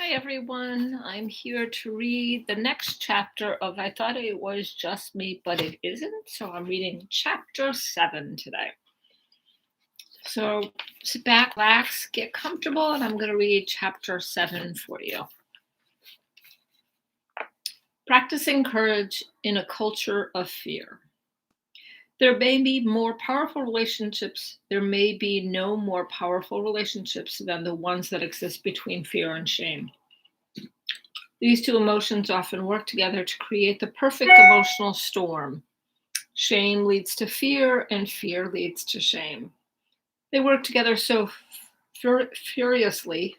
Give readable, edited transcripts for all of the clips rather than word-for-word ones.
Hi, everyone. I'm here to read the next chapter of I Thought It Was Just Me, but It Isn't. So I'm reading chapter 7 today. So sit back, relax, get comfortable, and I'm going to read chapter 7 for you. Practicing courage in a culture of fear. There may be more powerful relationships. There may be no more powerful relationships than the ones that exist between fear and shame. These two emotions often work together to create the perfect emotional storm. Shame leads to fear, and fear leads to shame. They work together so furiously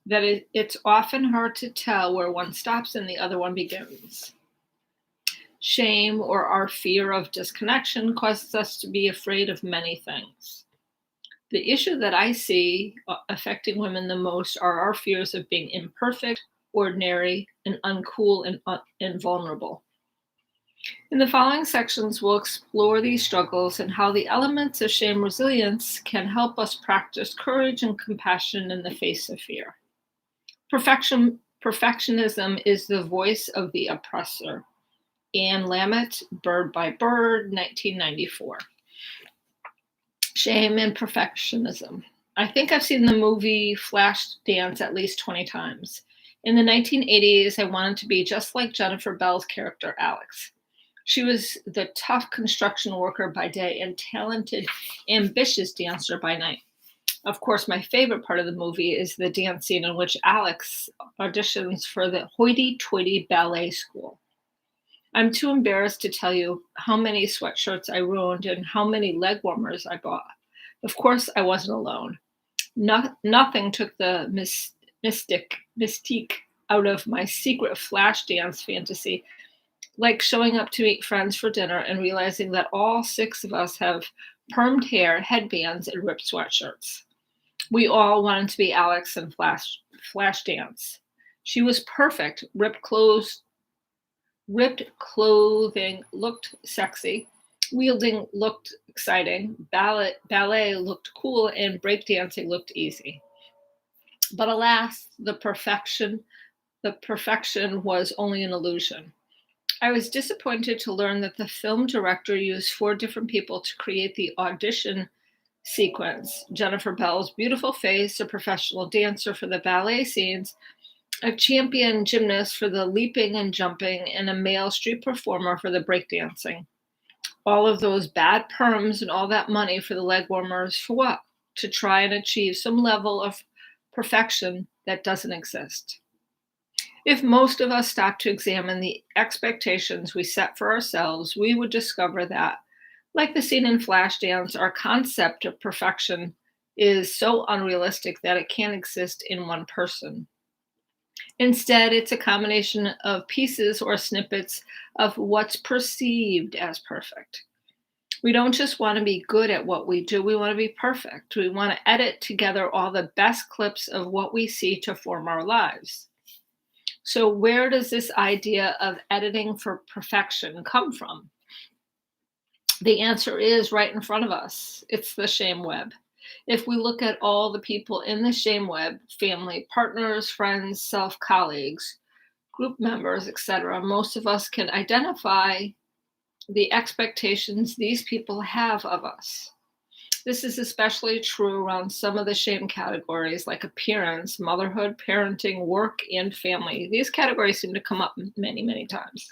that it's often hard to tell where one stops and the other one begins. Shame, or our fear of disconnection, causes us to be afraid of many things. The issue that I see affecting women the most are our fears of being imperfect, ordinary, and uncool and vulnerable. In the following sections, we'll explore these struggles and how the elements of shame resilience can help us practice courage and compassion in the face of fear. Perfectionism is the voice of the oppressor. Anne Lamott, Bird by Bird, 1994. Shame and perfectionism. I think I've seen the movie Flashdance at least 20 times. In the 1980s, I wanted to be just like Jennifer Bell's character, Alex. She was the tough construction worker by day and talented, ambitious dancer by night. Of course, my favorite part of the movie is the dance scene in which Alex auditions for the hoity-toity ballet school. I'm too embarrassed to tell you how many sweatshirts I ruined and how many leg warmers I bought. Of course, I wasn't alone. Nothing took the mystique out of my secret flash dance fantasy, like showing up to meet friends for dinner and realizing that all 6 of us have permed hair, headbands, and ripped sweatshirts. We all wanted to be Alex and flash dance. She was perfect. Ripped clothing looked sexy. Wielding looked exciting. Ballet looked cool, and breakdancing looked easy. But alas, the perfection was only an illusion. I was disappointed to learn that the film director used 4 different people to create the audition sequence. Jennifer Bell's beautiful face, a professional dancer for the ballet scenes, a champion gymnast for the leaping and jumping, and a male street performer for the breakdancing. All of those bad perms and all that money for the leg warmers, for what? To try and achieve some level of perfection that doesn't exist. If most of us stopped to examine the expectations we set for ourselves, we would discover that, like the scene in Flashdance, our concept of perfection is so unrealistic that it can't exist in one person. Instead, it's a combination of pieces or snippets of what's perceived as perfect. We don't just want to be good at what we do, we want to be perfect. We want to edit together all the best clips of what we see to form our lives. So where does this idea of editing for perfection come from? The answer is right in front of us. It's the shame web. If we look at all the people in the shame web, family, partners, friends, self-colleagues, group members, etc., most of us can identify the expectations these people have of us. This is especially true around some of the shame categories like appearance, motherhood, parenting, work, and family. These categories seem to come up many, many times.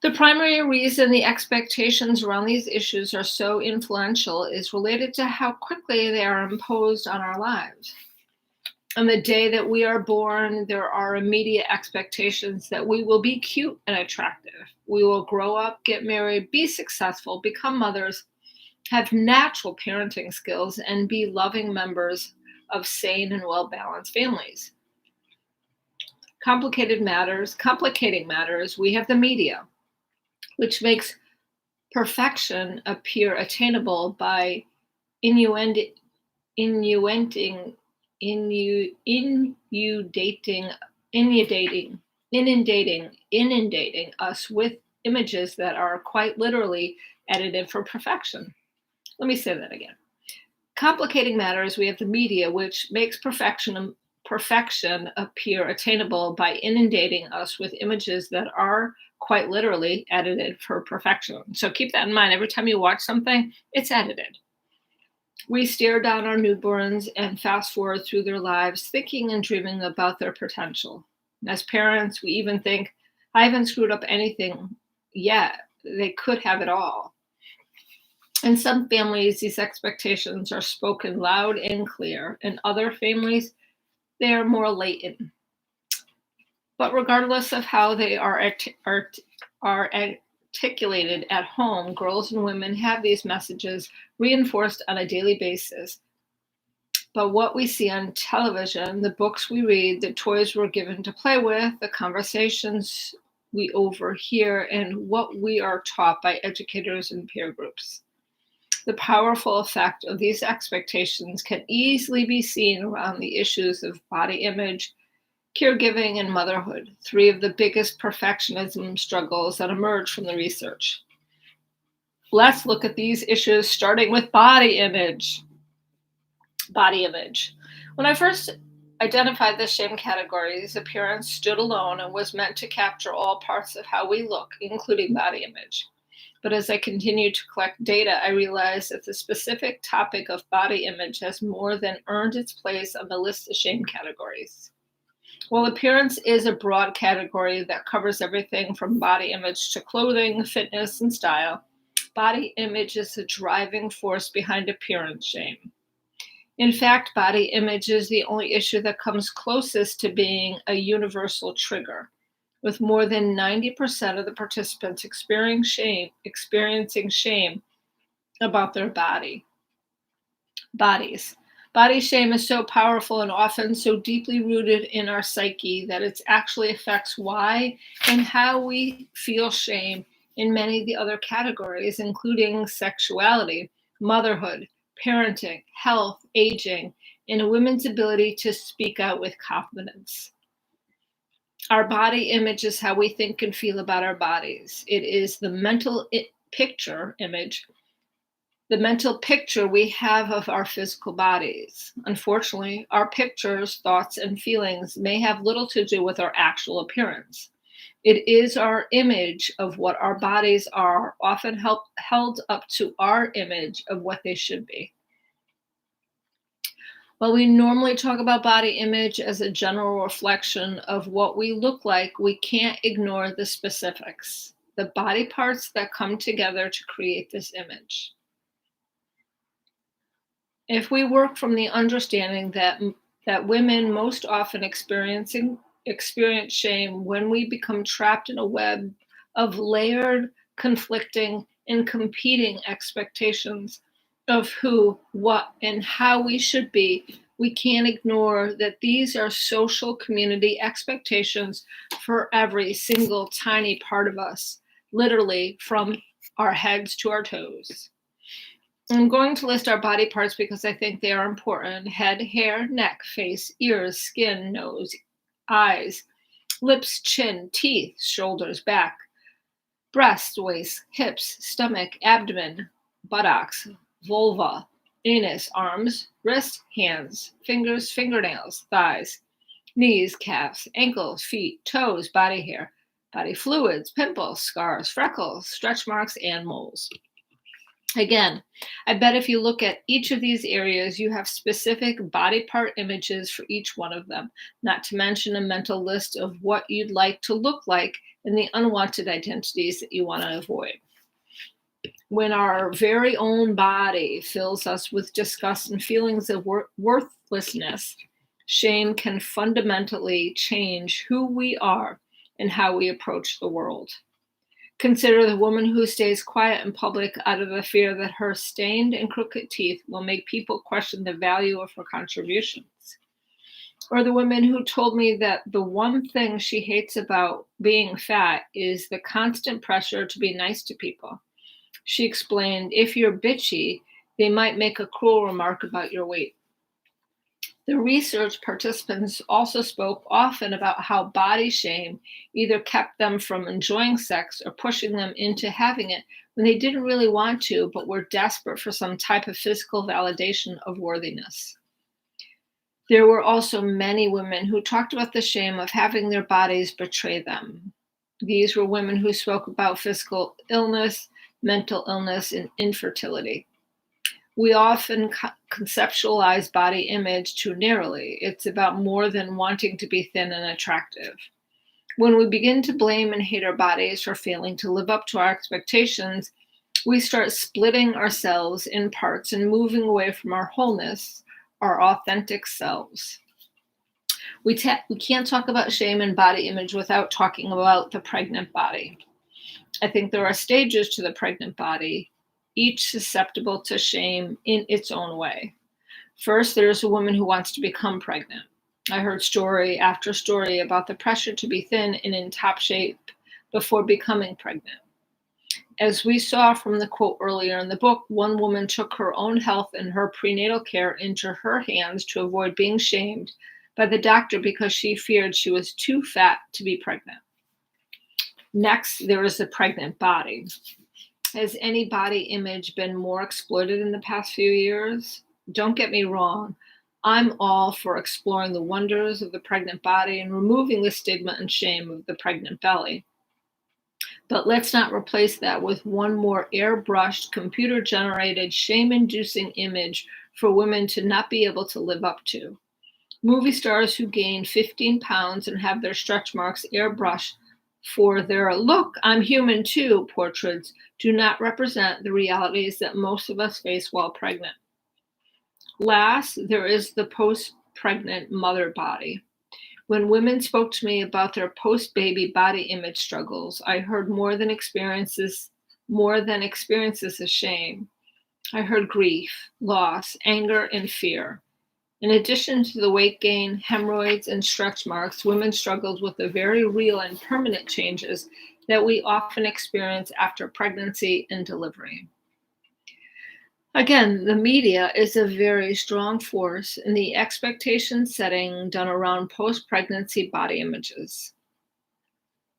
The primary reason the expectations around these issues are so influential is related to how quickly they are imposed on our lives. On the day that we are born, there are immediate expectations that we will be cute and attractive. We will grow up, get married, be successful, become mothers, have natural parenting skills, and be loving members of sane and well-balanced families. Complicating matters, we have the media, which makes perfection appear attainable by inundating us with images that are quite literally edited for perfection. Let me say that again. Complicating matters, we have the media, which makes perfection perfection appear attainable by inundating us with images that are quite literally edited for perfection. So keep that in mind. Every time you watch something, it's edited. We stare down our newborns and fast forward through their lives, thinking and dreaming about their potential. As parents, we even think, I haven't screwed up anything yet. They could have it all. In some families, these expectations are spoken loud and clear. In other families, they are more latent. But regardless of how they are articulated at home, girls and women have these messages reinforced on a daily basis. But what we see on television, the books we read, the toys we're given to play with, the conversations we overhear, and what we are taught by educators and peer groups. The powerful effect of these expectations can easily be seen around the issues of body image, caregiving, and motherhood, three of the biggest perfectionism struggles that emerge from the research. Let's look at these issues, starting with body image. Body image. When I first identified the shame categories, appearance stood alone and was meant to capture all parts of how we look, including body image. But as I continued to collect data, I realized that the specific topic of body image has more than earned its place on the list of shame categories. While appearance is a broad category that covers everything from body image to clothing, fitness, and style, body image is the driving force behind appearance shame. In fact, body image is the only issue that comes closest to being a universal trigger, with more than 90% of the participants experiencing shame about their bodies. Body shame is so powerful and often so deeply rooted in our psyche that it actually affects why and how we feel shame in many of the other categories, including sexuality, motherhood, parenting, health, aging, and a woman's ability to speak out with confidence. Our body image is how we think and feel about our bodies. It is the mental picture we have of our physical bodies. Unfortunately, our pictures, thoughts, and feelings may have little to do with our actual appearance. It is our image of what our bodies are, often held up to our image of what they should be. While we normally talk about body image as a general reflection of what we look like, we can't ignore the specifics, the body parts that come together to create this image. If we work from the understanding that women most often experience shame when we become trapped in a web of layered, conflicting, and competing expectations of who, what, and how we should be, we can't ignore that these are social community expectations for every single tiny part of us, literally from our heads to our toes. I'm going to list our body parts because I think they are important: head, hair, neck, face, ears, skin, nose, eyes, lips, chin, teeth, shoulders, back, breast, waist, hips, stomach, abdomen, buttocks, vulva, anus, arms, wrists, hands, fingers, fingernails, thighs, knees, calves, ankles, feet, toes, body hair, body fluids, pimples, scars, freckles, stretch marks, and moles. Again, I bet if you look at each of these areas, you have specific body part images for each one of them, not to mention a mental list of what you'd like to look like and the unwanted identities that you want to avoid. When our very own body fills us with disgust and feelings of worthlessness, shame can fundamentally change who we are and how we approach the world. Consider the woman who stays quiet in public out of the fear that her stained and crooked teeth will make people question the value of her contributions. Or the woman who told me that the one thing she hates about being fat is the constant pressure to be nice to people. She explained, if you're bitchy, they might make a cruel remark about your weight. The research participants also spoke often about how body shame either kept them from enjoying sex or pushing them into having it when they didn't really want to, but were desperate for some type of physical validation of worthiness. There were also many women who talked about the shame of having their bodies betray them. These were women who spoke about physical illness, mental illness, and infertility. We often conceptualize body image too narrowly. It's about more than wanting to be thin and attractive. When we begin to blame and hate our bodies for failing to live up to our expectations, we start splitting ourselves in parts and moving away from our wholeness, our authentic selves. We can't talk about shame and body image without talking about the pregnant body. I think there are stages to the pregnant body, each susceptible to shame in its own way. First, there's a woman who wants to become pregnant. I heard story after story about the pressure to be thin and in top shape before becoming pregnant. As we saw from the quote earlier in the book, one woman took her own health and her prenatal care into her hands to avoid being shamed by the doctor because she feared she was too fat to be pregnant. Next, there is the pregnant body. Has any body image been more exploited in the past few years? Don't get me wrong. I'm all for exploring the wonders of the pregnant body and removing the stigma and shame of the pregnant belly. But let's not replace that with one more airbrushed, computer-generated, shame-inducing image for women to not be able to live up to. Movie stars who gain 15 pounds and have their stretch marks airbrushed for their "look, I'm human too" portraits do not represent the realities that most of us face while pregnant. Last, there is the post-pregnant mother body. When women spoke to me about their post-baby body image struggles, I heard more than experiences of shame. I heard grief, loss, anger, and fear. In addition to the weight gain, hemorrhoids, and stretch marks, women struggled with the very real and permanent changes that we often experience after pregnancy and delivery. Again, the media is a very strong force in the expectation setting done around post-pregnancy body images.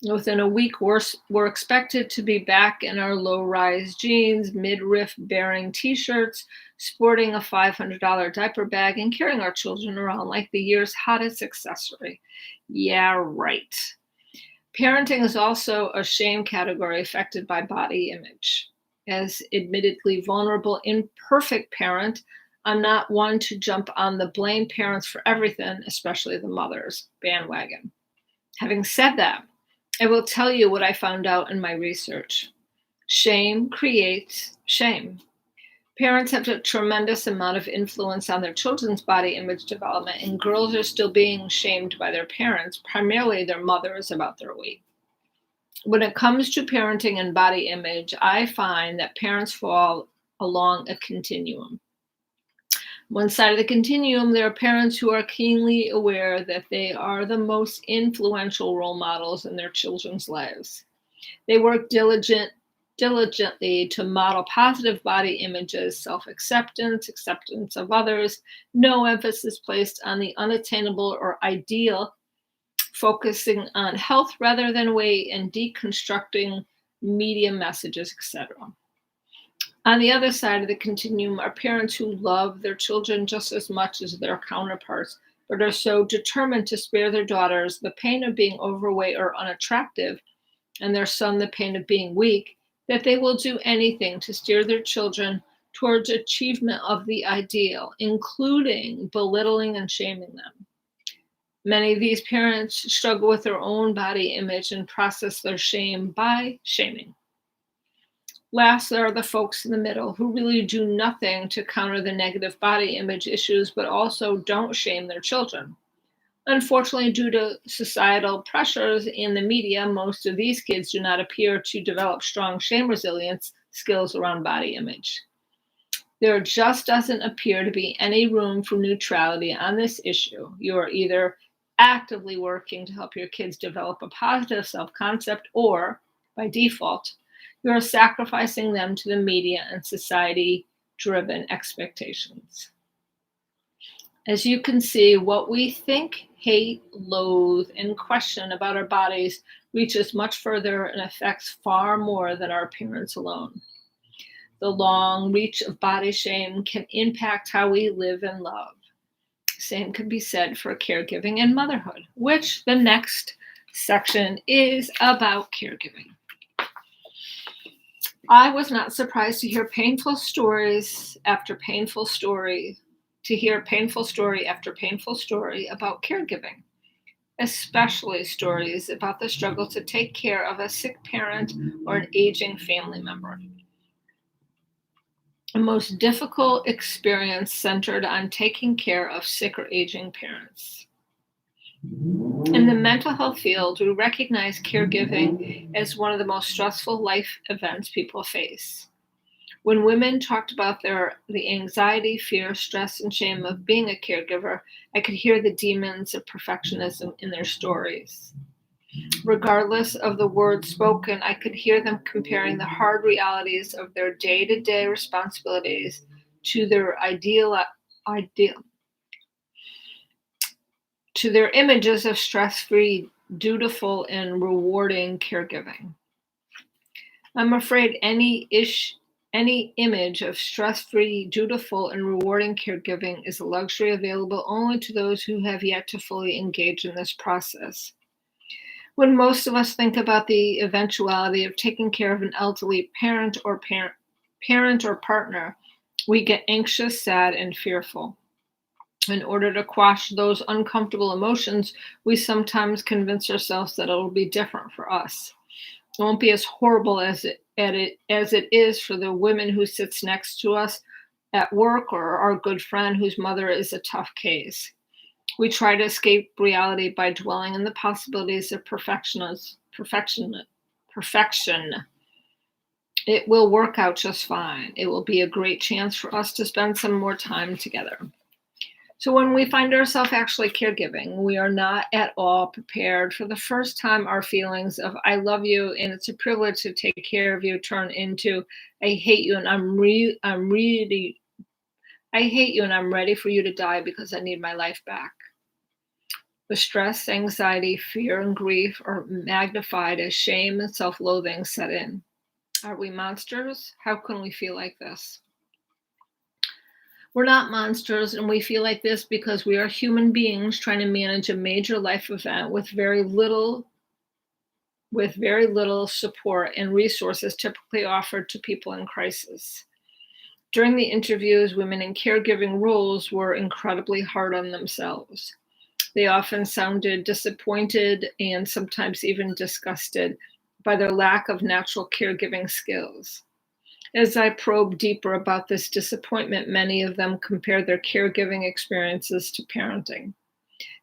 Within a week, we're expected to be back in our low-rise jeans, midriff-bearing t-shirts, sporting a $500 diaper bag, and carrying our children around like the year's hottest accessory. Yeah, right. Parenting is also a shame category affected by body image. As admittedly vulnerable, imperfect parent, I'm not one to jump on the blame parents for everything, especially the mothers, bandwagon. Having said that, I will tell you what I found out in my research. Shame creates shame. Parents have a tremendous amount of influence on their children's body image development, and girls are still being shamed by their parents, primarily their mothers, about their weight. When it comes to parenting and body image, I find that parents fall along a continuum. One side of the continuum, there are parents who are keenly aware that they are the most influential role models in their children's lives. They work diligently to model positive body images, self-acceptance, acceptance of others, no emphasis placed on the unattainable or ideal, focusing on health rather than weight, and deconstructing media messages, etc. On the other side of the continuum are parents who love their children just as much as their counterparts, but are so determined to spare their daughters the pain of being overweight or unattractive, and their son the pain of being weak, that they will do anything to steer their children towards achievement of the ideal, including belittling and shaming them. Many of these parents struggle with their own body image and process their shame by shaming. Last, there are the folks in the middle who really do nothing to counter the negative body image issues, but also don't shame their children. Unfortunately, due to societal pressures in the media, most of these kids do not appear to develop strong shame resilience skills around body image. There just doesn't appear to be any room for neutrality on this issue. You are either actively working to help your kids develop a positive self-concept, or, by default, you are sacrificing them to the media and society-driven expectations. As you can see, what we think, hate, loathe, and question about our bodies reaches much further and affects far more than our appearance alone. The long reach of body shame can impact how we live and love. Same could be said for caregiving and motherhood, which the next section is about caregiving. I was not surprised to hear painful stories after painful story, after painful story about caregiving, especially stories about the struggle to take care of a sick parent or an aging family member. The most difficult experience centered on taking care of sick or aging parents. In the mental health field, we recognize caregiving as one of the most stressful life events people face. When women talked about the anxiety, fear, stress, and shame of being a caregiver, I could hear the demons of perfectionism in their stories. Regardless of the words spoken, I could hear them comparing the hard realities of their day-to-day responsibilities to their to their images of stress-free, dutiful, and rewarding caregiving. I'm afraid any image of stress-free, dutiful, and rewarding caregiving is a luxury available only to those who have yet to fully engage in this process. When most of us think about the eventuality of taking care of an elderly parent or partner, we get anxious, sad, and fearful. In order to quash those uncomfortable emotions, we sometimes convince ourselves that it'll be different for us. It won't be as horrible as it is for the woman who sits next to us at work or our good friend whose mother is a tough case. We try to escape reality by dwelling in the possibilities of perfection. It will work out just fine. It will be a great chance for us to spend some more time together. So when we find ourselves actually caregiving, we are not at all prepared. For the first time, our feelings of "I love you" and "it's a privilege to take care of you" turn into "I hate you and I hate you and I'm ready for you to die because I need my life back." The stress, anxiety, fear, and grief are magnified as shame and self-loathing set in. Are we monsters? How can we feel like this? We're not monsters, and we feel like this because we are human beings trying to manage a major life event with very little support and resources typically offered to people in crisis. During the interviews, women in caregiving roles were incredibly hard on themselves. They often sounded disappointed and sometimes even disgusted by their lack of natural caregiving skills. As I probed deeper about this disappointment, many of them compared their caregiving experiences to parenting.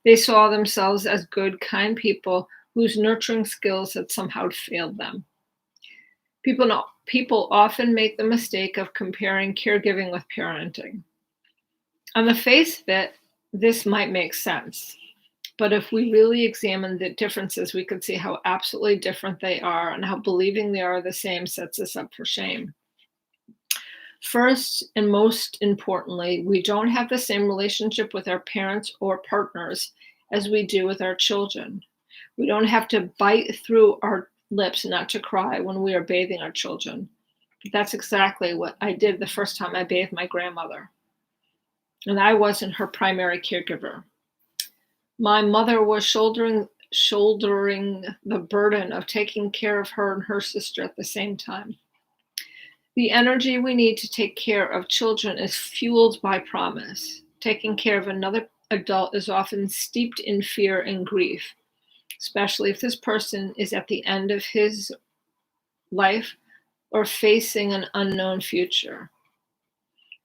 They saw themselves as good, kind people whose nurturing skills had somehow failed them. People often make the mistake of comparing caregiving with parenting. On the face of it, this might make sense. But if we really examine the differences, we could see how absolutely different they are and how believing they are the same sets us up for shame. First, and most importantly, we don't have the same relationship with our parents or partners as we do with our children. We don't have to bite through our lips not to cry when we are bathing our children. But that's exactly what I did the first time I bathed my grandmother. And I wasn't her primary caregiver. My mother was shouldering the burden of taking care of her and her sister at the same time. The energy we need to take care of children is fueled by promise. Taking care of another adult is often steeped in fear and grief, especially if this person is at the end of his life or facing an unknown future.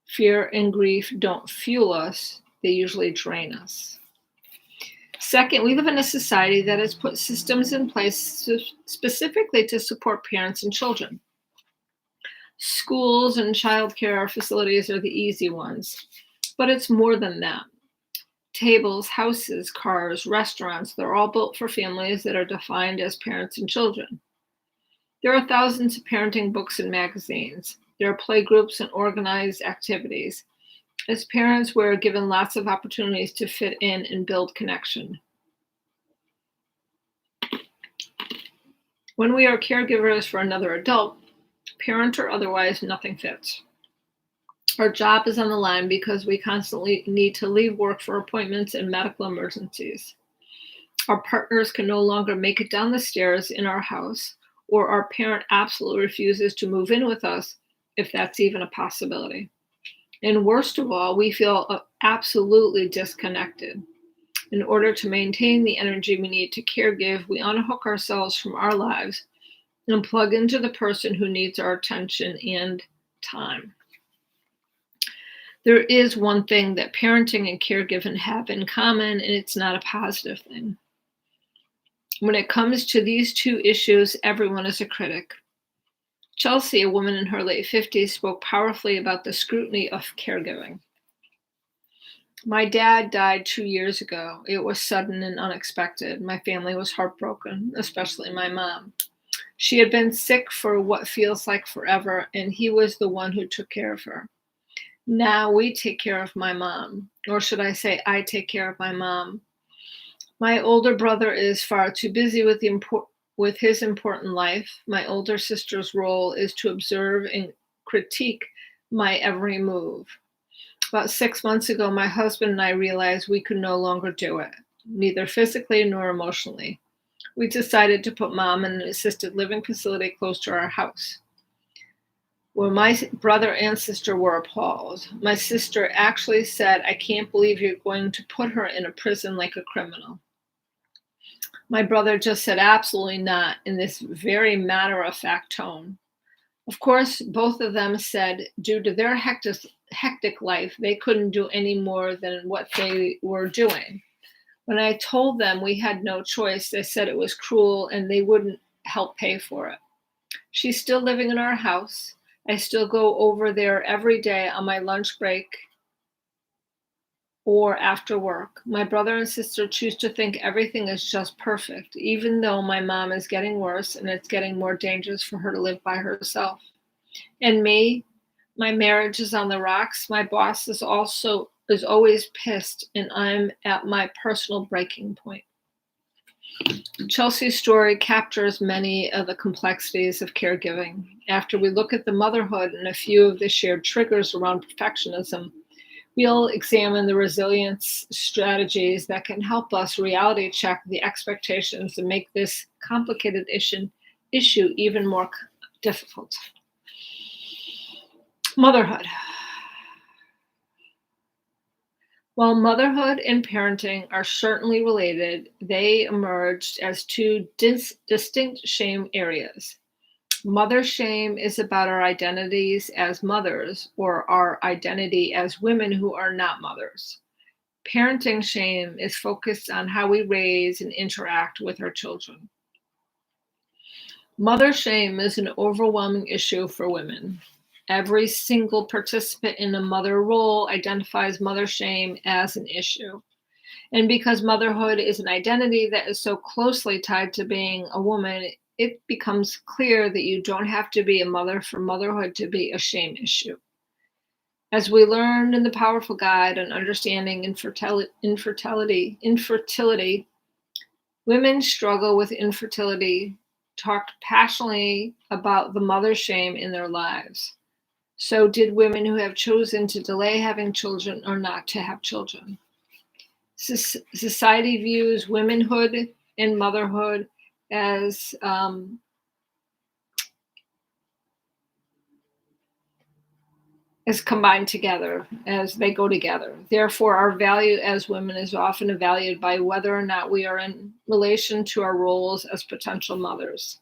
Fear and grief don't fuel us, they usually drain us. Second, we live in a society that has put systems in place specifically to support parents and children. Schools and childcare facilities are the easy ones, but it's more than that. Tables, houses, cars, restaurants, they're all built for families that are defined as parents and children. There are thousands of parenting books and magazines. There are playgroups and organized activities. As parents, we're given lots of opportunities to fit in and build connection. When we are caregivers for another adult, parent or otherwise, nothing fits. Our job is on the line because we constantly need to leave work for appointments and medical emergencies. Our partners can no longer make it down the stairs in our house, or our parent absolutely refuses to move in with us, if that's even a possibility. And worst of all, we feel absolutely disconnected. In order to maintain the energy we need to caregive, we unhook ourselves from our lives and plug into the person who needs our attention and time. There is one thing that parenting and caregiving have in common, and it's not a positive thing. When it comes to these two issues, everyone is a critic. Chelsea, a woman in her late 50s, spoke powerfully about the scrutiny of caregiving. My dad died 2 years ago. It was sudden and unexpected. My family was heartbroken, especially my mom. She had been sick for what feels like forever, and he was the one who took care of her. Now we take care of my mom, or should I say, I take care of my mom. My older brother is far too busy with his important life. My older sister's role is to observe and critique my every move. About 6 months ago, my husband and I realized we could no longer do it, neither physically nor emotionally. We decided to put mom in an assisted living facility close to our house. Well, my brother and sister were appalled. My sister actually said, "I can't believe you're going to put her in a prison like a criminal." My brother just said, "Absolutely not," in this very matter-of-fact tone. Of course, both of them said due to their hectic life, they couldn't do any more than what they were doing. When I told them we had no choice, they said it was cruel and they wouldn't help pay for it. She's still living in our house. I still go over there every day on my lunch break or after work. My brother and sister choose to think everything is just perfect, even though my mom is getting worse and it's getting more dangerous for her to live by herself. And me, my marriage is on the rocks. My boss is always pissed, and I'm at my personal breaking point. Chelsea's story captures many of the complexities of caregiving. After we look at the motherhood and a few of the shared triggers around perfectionism, we'll examine the resilience strategies that can help us reality check the expectations and make this complicated issue even more difficult. Motherhood. While motherhood and parenting are certainly related, they emerged as two distinct shame areas. Mother shame is about our identities as mothers or our identity as women who are not mothers. Parenting shame is focused on how we raise and interact with our children. Mother shame is an overwhelming issue for women. Every single participant in a mother role identifies mother shame as an issue. And because motherhood is an identity that is so closely tied to being a woman, it becomes clear that you don't have to be a mother for motherhood to be a shame issue. As we learned in the powerful guide on understanding infertility, women struggle with infertility, talked passionately about the mother shame in their lives. So did women who have chosen to delay having children or not to have children. Society views womanhood and motherhood as combined together, as they go together. Therefore, our value as women is often evaluated by whether or not we are in relation to our roles as potential mothers.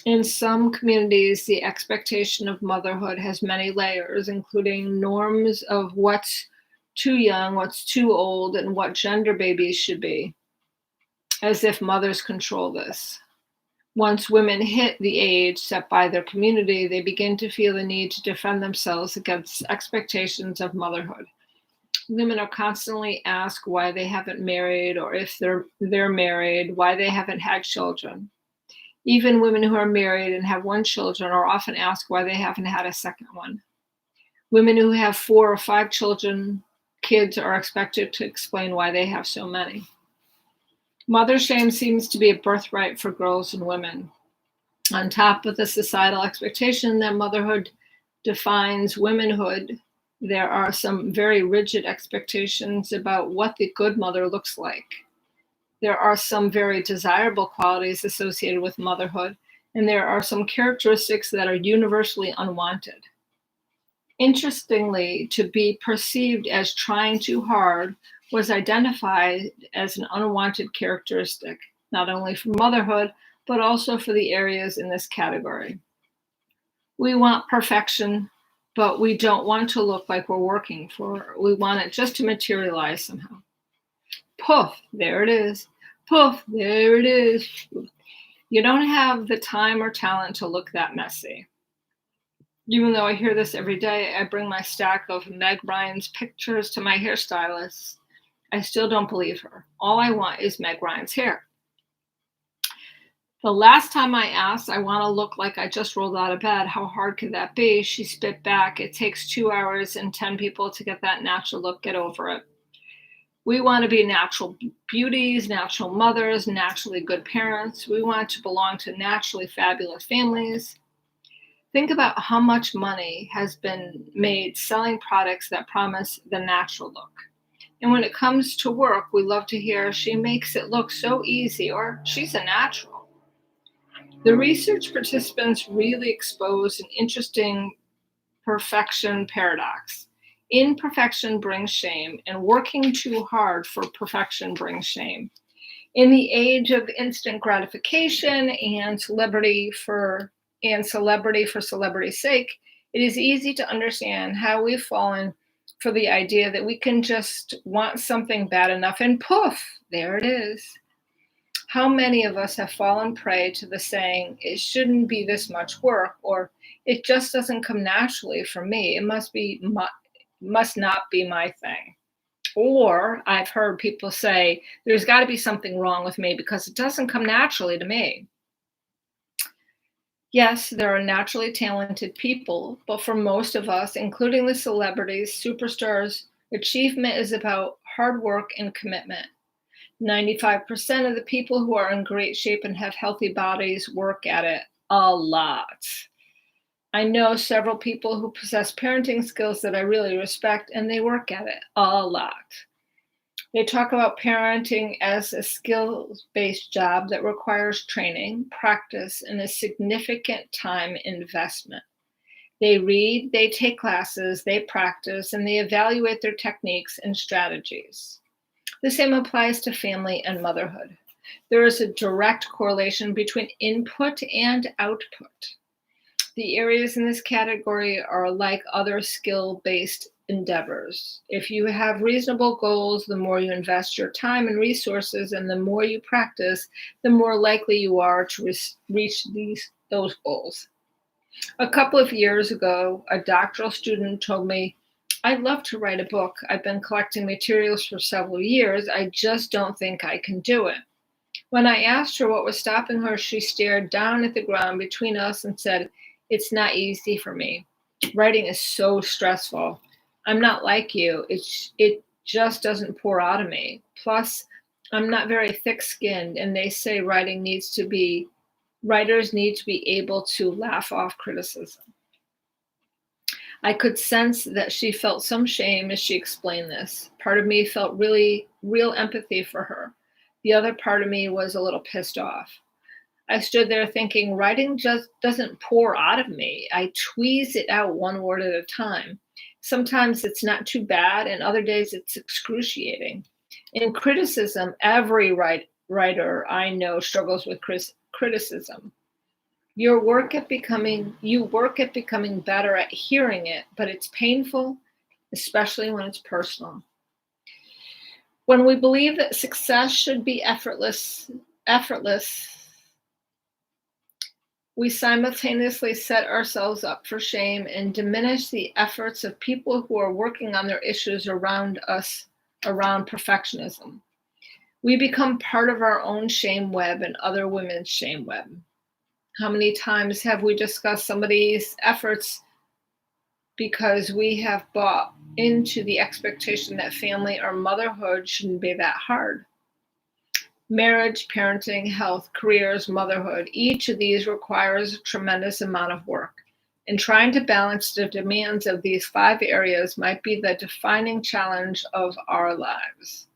In some communities, the expectation of motherhood has many layers, including norms of what's too young, what's too old, and what gender babies should be, as if mothers control this. Once women hit the age set by their community, they begin to feel the need to defend themselves against expectations of motherhood. Women are constantly asked why they haven't married, or if they're married, why they haven't had children. Even women who are married and have one child are often asked why they haven't had a second one. Women who have 4 or 5 kids are expected to explain why they have so many. Mother shame seems to be a birthright for girls and women. On top of the societal expectation that motherhood defines womanhood, There are some very rigid expectations about what the good mother looks like. There are some very desirable qualities associated with motherhood, and there are some characteristics that are universally unwanted. Interestingly, to be perceived as trying too hard was identified as an unwanted characteristic, not only for motherhood, but also for the areas in this category. We want perfection, but we don't want to look like we're working for it. We want it just to materialize somehow. Poof, there it is. Poof, there it is. You don't have the time or talent to look that messy. Even though I hear this every day, I bring my stack of Meg Ryan's pictures to my hairstylist. I still don't believe her. All I want is Meg Ryan's hair. The last time I asked, I want to look like I just rolled out of bed. How hard could that be? She spit back, it takes 2 hours and 10 people to get that natural look. Get over it. We want to be natural beauties, natural mothers, naturally good parents. We want to belong to naturally fabulous families. Think about how much money has been made selling products that promise the natural look. And when it comes to work, we love to hear she makes it look so easy or she's a natural. The research participants really exposed an interesting perfection paradox. Imperfection brings shame, and working too hard for perfection brings shame. In the age of instant gratification and celebrity for celebrity's sake, it is easy to understand how we've fallen for the idea that we can just want something bad enough and poof, there it is. How many of us have fallen prey to the saying, it shouldn't be this much work, or it just doesn't come naturally for me. It must not be my thing. Or I've heard people say, there's got to be something wrong with me because it doesn't come naturally to me. Yes, there are naturally talented people, but for most of us, including the celebrities, superstars, achievement is about hard work and commitment. 95% of the people who are in great shape and have healthy bodies work at it a lot. I know several people who possess parenting skills that I really respect, and they work at it a lot. They talk about parenting as a skills-based job that requires training, practice, and a significant time investment. They read, they take classes, they practice, and they evaluate their techniques and strategies. The same applies to family and motherhood. There is a direct correlation between input and output. The areas in this category are like other skill-based endeavors. If you have reasonable goals, the more you invest your time and resources and the more you practice, the more likely you are to reach those goals. A couple of years ago, a doctoral student told me, I'd love to write a book. I've been collecting materials for several years. I just don't think I can do it. When I asked her what was stopping her, she stared down at the ground between us and said, it's not easy for me. Writing is so stressful. I'm not like you. It just doesn't pour out of me. Plus, I'm not very thick-skinned, and they say writers need to be able to laugh off criticism. I could sense that she felt some shame as she explained this. Part of me felt real empathy for her. The other part of me was a little pissed off. I stood there thinking, writing just doesn't pour out of me. I tweeze it out one word at a time. Sometimes it's not too bad, and other days it's excruciating. In criticism, every writer I know struggles with criticism. You work at becoming better at hearing it, but it's painful, especially when it's personal. When we believe that success should be effortless, we simultaneously set ourselves up for shame and diminish the efforts of people who are working on their issues around us, around perfectionism. We become part of our own shame web and other women's shame web. How many times have we discussed somebody's efforts because we have bought into the expectation that family or motherhood shouldn't be that hard? Marriage, parenting, health, careers, motherhood, each of these requires a tremendous amount of work. And trying to balance the demands of these 5 areas might be the defining challenge of our lives.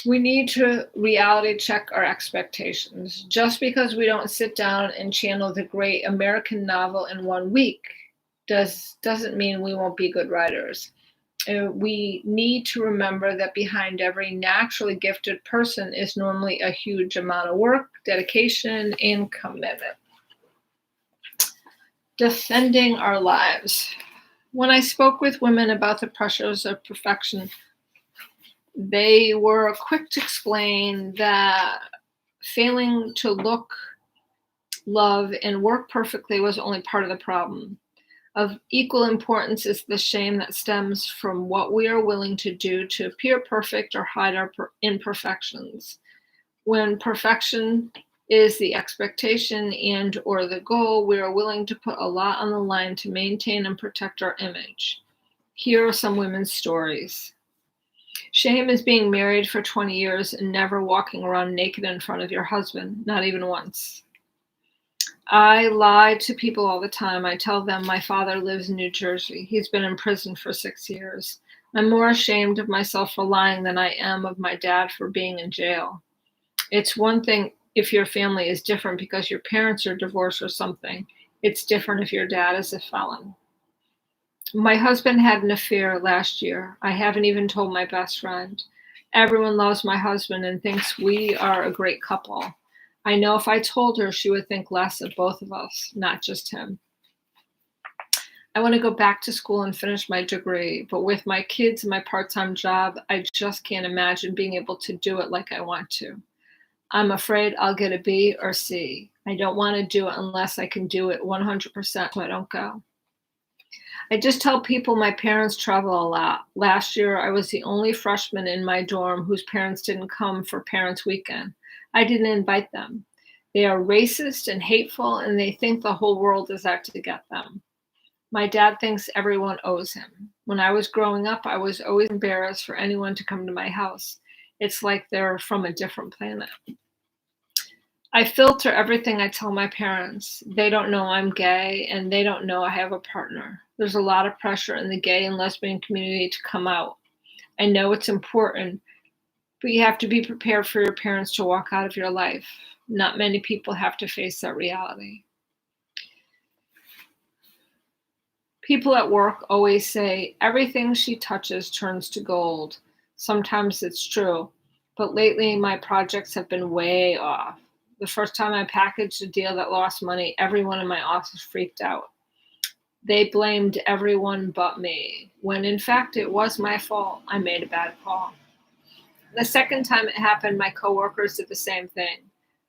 We need to reality check our expectations. Just because we don't sit down and channel the great American novel in 1 week doesn't mean we won't be good writers. We need to remember that behind every naturally gifted person is normally a huge amount of work, dedication, and commitment. Defending our lives. When I spoke with women about the pressures of perfection, they were quick to explain that failing to look, love, and work perfectly was only part of the problem. Of equal importance is the shame that stems from what we are willing to do to appear perfect or hide our imperfections. When perfection is the expectation and or the goal, we are willing to put a lot on the line to maintain and protect our image. Here are some women's stories. Shame is being married for 20 years and never walking around naked in front of your husband, not even once. I lie to people all the time. I tell them my father lives in New Jersey. He's been in prison for 6 years. I'm more ashamed of myself for lying than I am of my dad for being in jail. It's one thing if your family is different because your parents are divorced or something. It's different if your dad is a felon. My husband had an affair last year. I haven't even told my best friend. Everyone loves my husband and thinks we are a great couple. I know if I told her, she would think less of both of us, not just him. I want to go back to school and finish my degree, but with my kids and my part-time job, I just can't imagine being able to do it like I want to. I'm afraid I'll get a B or C. I don't want to do it unless I can do it 100%, so I don't go. I just tell people my parents travel a lot. Last year, I was the only freshman in my dorm whose parents didn't come for Parents' Weekend. I didn't invite them. They are racist and hateful, and they think the whole world is out to get them. My dad thinks everyone owes him. When I was growing up, I was always embarrassed for anyone to come to my house. It's like they're from a different planet. I filter everything I tell my parents. They don't know I'm gay, and they don't know I have a partner. There's a lot of pressure in the gay and lesbian community to come out. I know it's important, but you have to be prepared for your parents to walk out of your life. Not many people have to face that reality. People at work always say, everything she touches turns to gold. Sometimes it's true, but lately my projects have been way off. The first time I packaged a deal that lost money, everyone in my office freaked out. They blamed everyone but me, when in fact it was my fault. I made a bad call. The second time it happened, my coworkers did the same thing.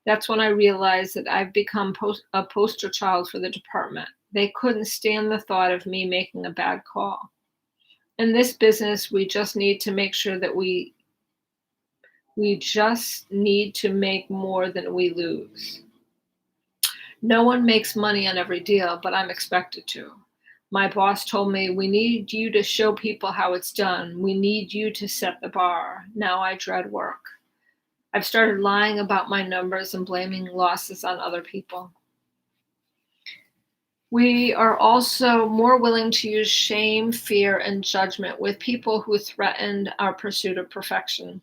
That's when I realized that I've become a poster child for the department. They couldn't stand the thought of me making a bad call. In this business, we just need to make sure that we just need to make more than we lose. No one makes money on every deal, but I'm expected to. My boss told me, we need you to show people how it's done. We need you to set the bar. Now I dread work. I've started lying about my numbers and blaming losses on other people. We are also more willing to use shame, fear, and judgment with people who threaten our pursuit of perfection.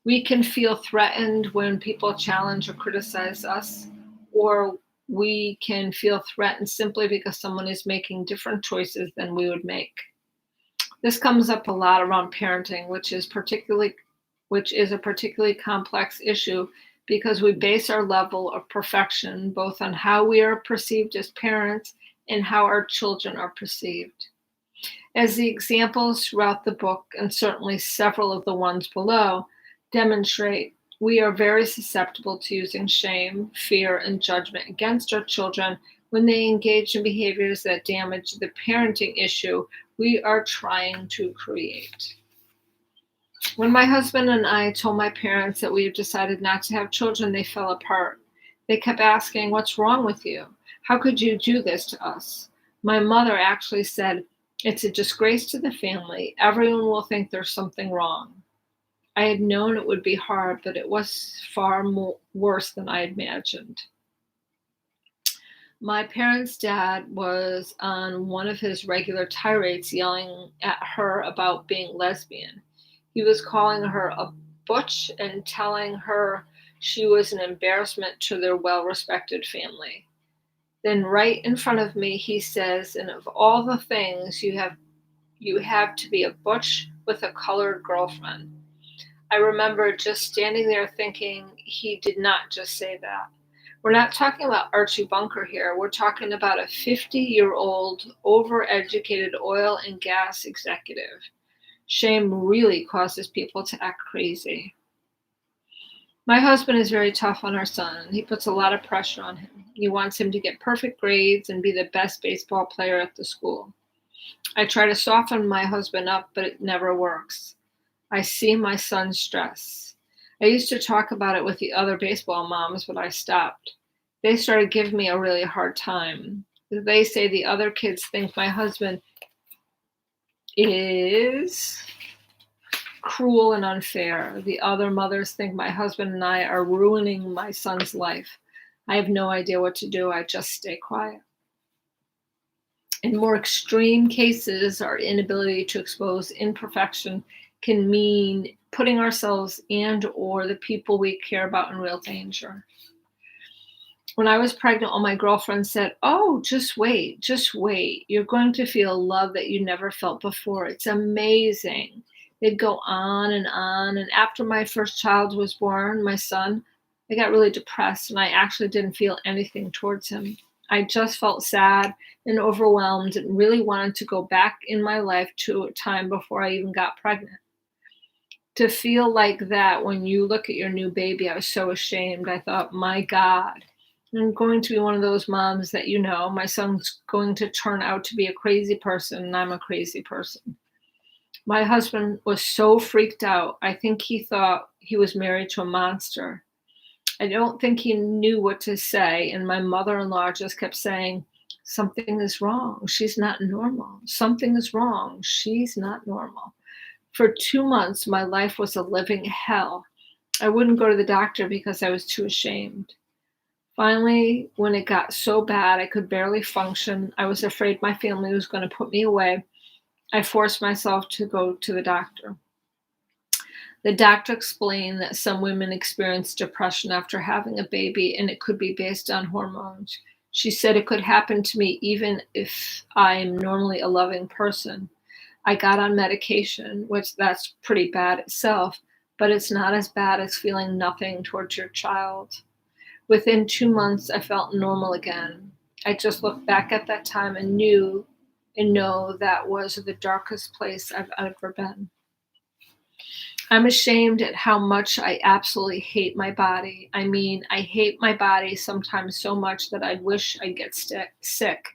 We can feel threatened when people challenge or criticize us, or we can feel threatened simply because someone is making different choices than we would make. This comes up a lot around parenting, which is a particularly complex issue because we base our level of perfection both on how we are perceived as parents and how our children are perceived. As the examples throughout the book, and certainly several of the ones below, demonstrate, we are very susceptible to using shame, fear, and judgment against our children when they engage in behaviors that damage the parenting issue we are trying to create. When my husband and I told my parents that we had decided not to have children, they fell apart. They kept asking, "What's wrong with you? How could you do this to us?" My mother actually said, "It's a disgrace to the family. Everyone will think there's something wrong." I had known it would be hard, but it was far worse than I had imagined. My parents' dad was on one of his regular tirades yelling at her about being lesbian. He was calling her a butch and telling her she was an embarrassment to their well respected family. Then right in front of me he says, and of all the things you have to be a butch with a colored girlfriend. I remember just standing there thinking he did not just say that. We're not talking about Archie Bunker here. We're talking about a 50-year-old, overeducated oil and gas executive. Shame really causes people to act crazy. My husband is very tough on our son. He puts a lot of pressure on him. He wants him to get perfect grades and be the best baseball player at the school. I try to soften my husband up, but it never works. I see my son's stress. I used to talk about it with the other baseball moms, but I stopped. They started giving me a really hard time. They say the other kids think my husband is cruel and unfair. The other mothers think my husband and I are ruining my son's life. I have no idea what to do. I just stay quiet. In more extreme cases, our inability to expose imperfection can mean putting ourselves and or the people we care about in real danger. When I was pregnant, all my girlfriends said, "Oh, just wait, just wait. You're going to feel love that you never felt before. It's amazing." They'd go on and on. And after my first child was born, my son, I got really depressed and I actually didn't feel anything towards him. I just felt sad and overwhelmed and really wanted to go back in my life to a time before I even got pregnant. To feel like that when you look at your new baby, I was so ashamed. I thought, my God, I'm going to be one of those moms that my son's going to turn out to be a crazy person and I'm a crazy person. My husband was so freaked out. I think he thought he was married to a monster. I don't think he knew what to say. And my mother-in-law just kept saying, "Something is wrong. She's not normal. Something is wrong. She's not normal." For 2 months, my life was a living hell. I wouldn't go to the doctor because I was too ashamed. Finally, when it got so bad I could barely function, I was afraid my family was going to put me away. I forced myself to go to the doctor. The doctor explained that some women experience depression after having a baby and it could be based on hormones. She said it could happen to me even if I'm normally a loving person. I got on medication, which that's pretty bad itself, but it's not as bad as feeling nothing towards your child. Within 2 months, I felt normal again. I just looked back at that time and know that was the darkest place I've ever been. I'm ashamed at how much I absolutely hate my body. I mean, I hate my body sometimes so much that I wish I'd get sick.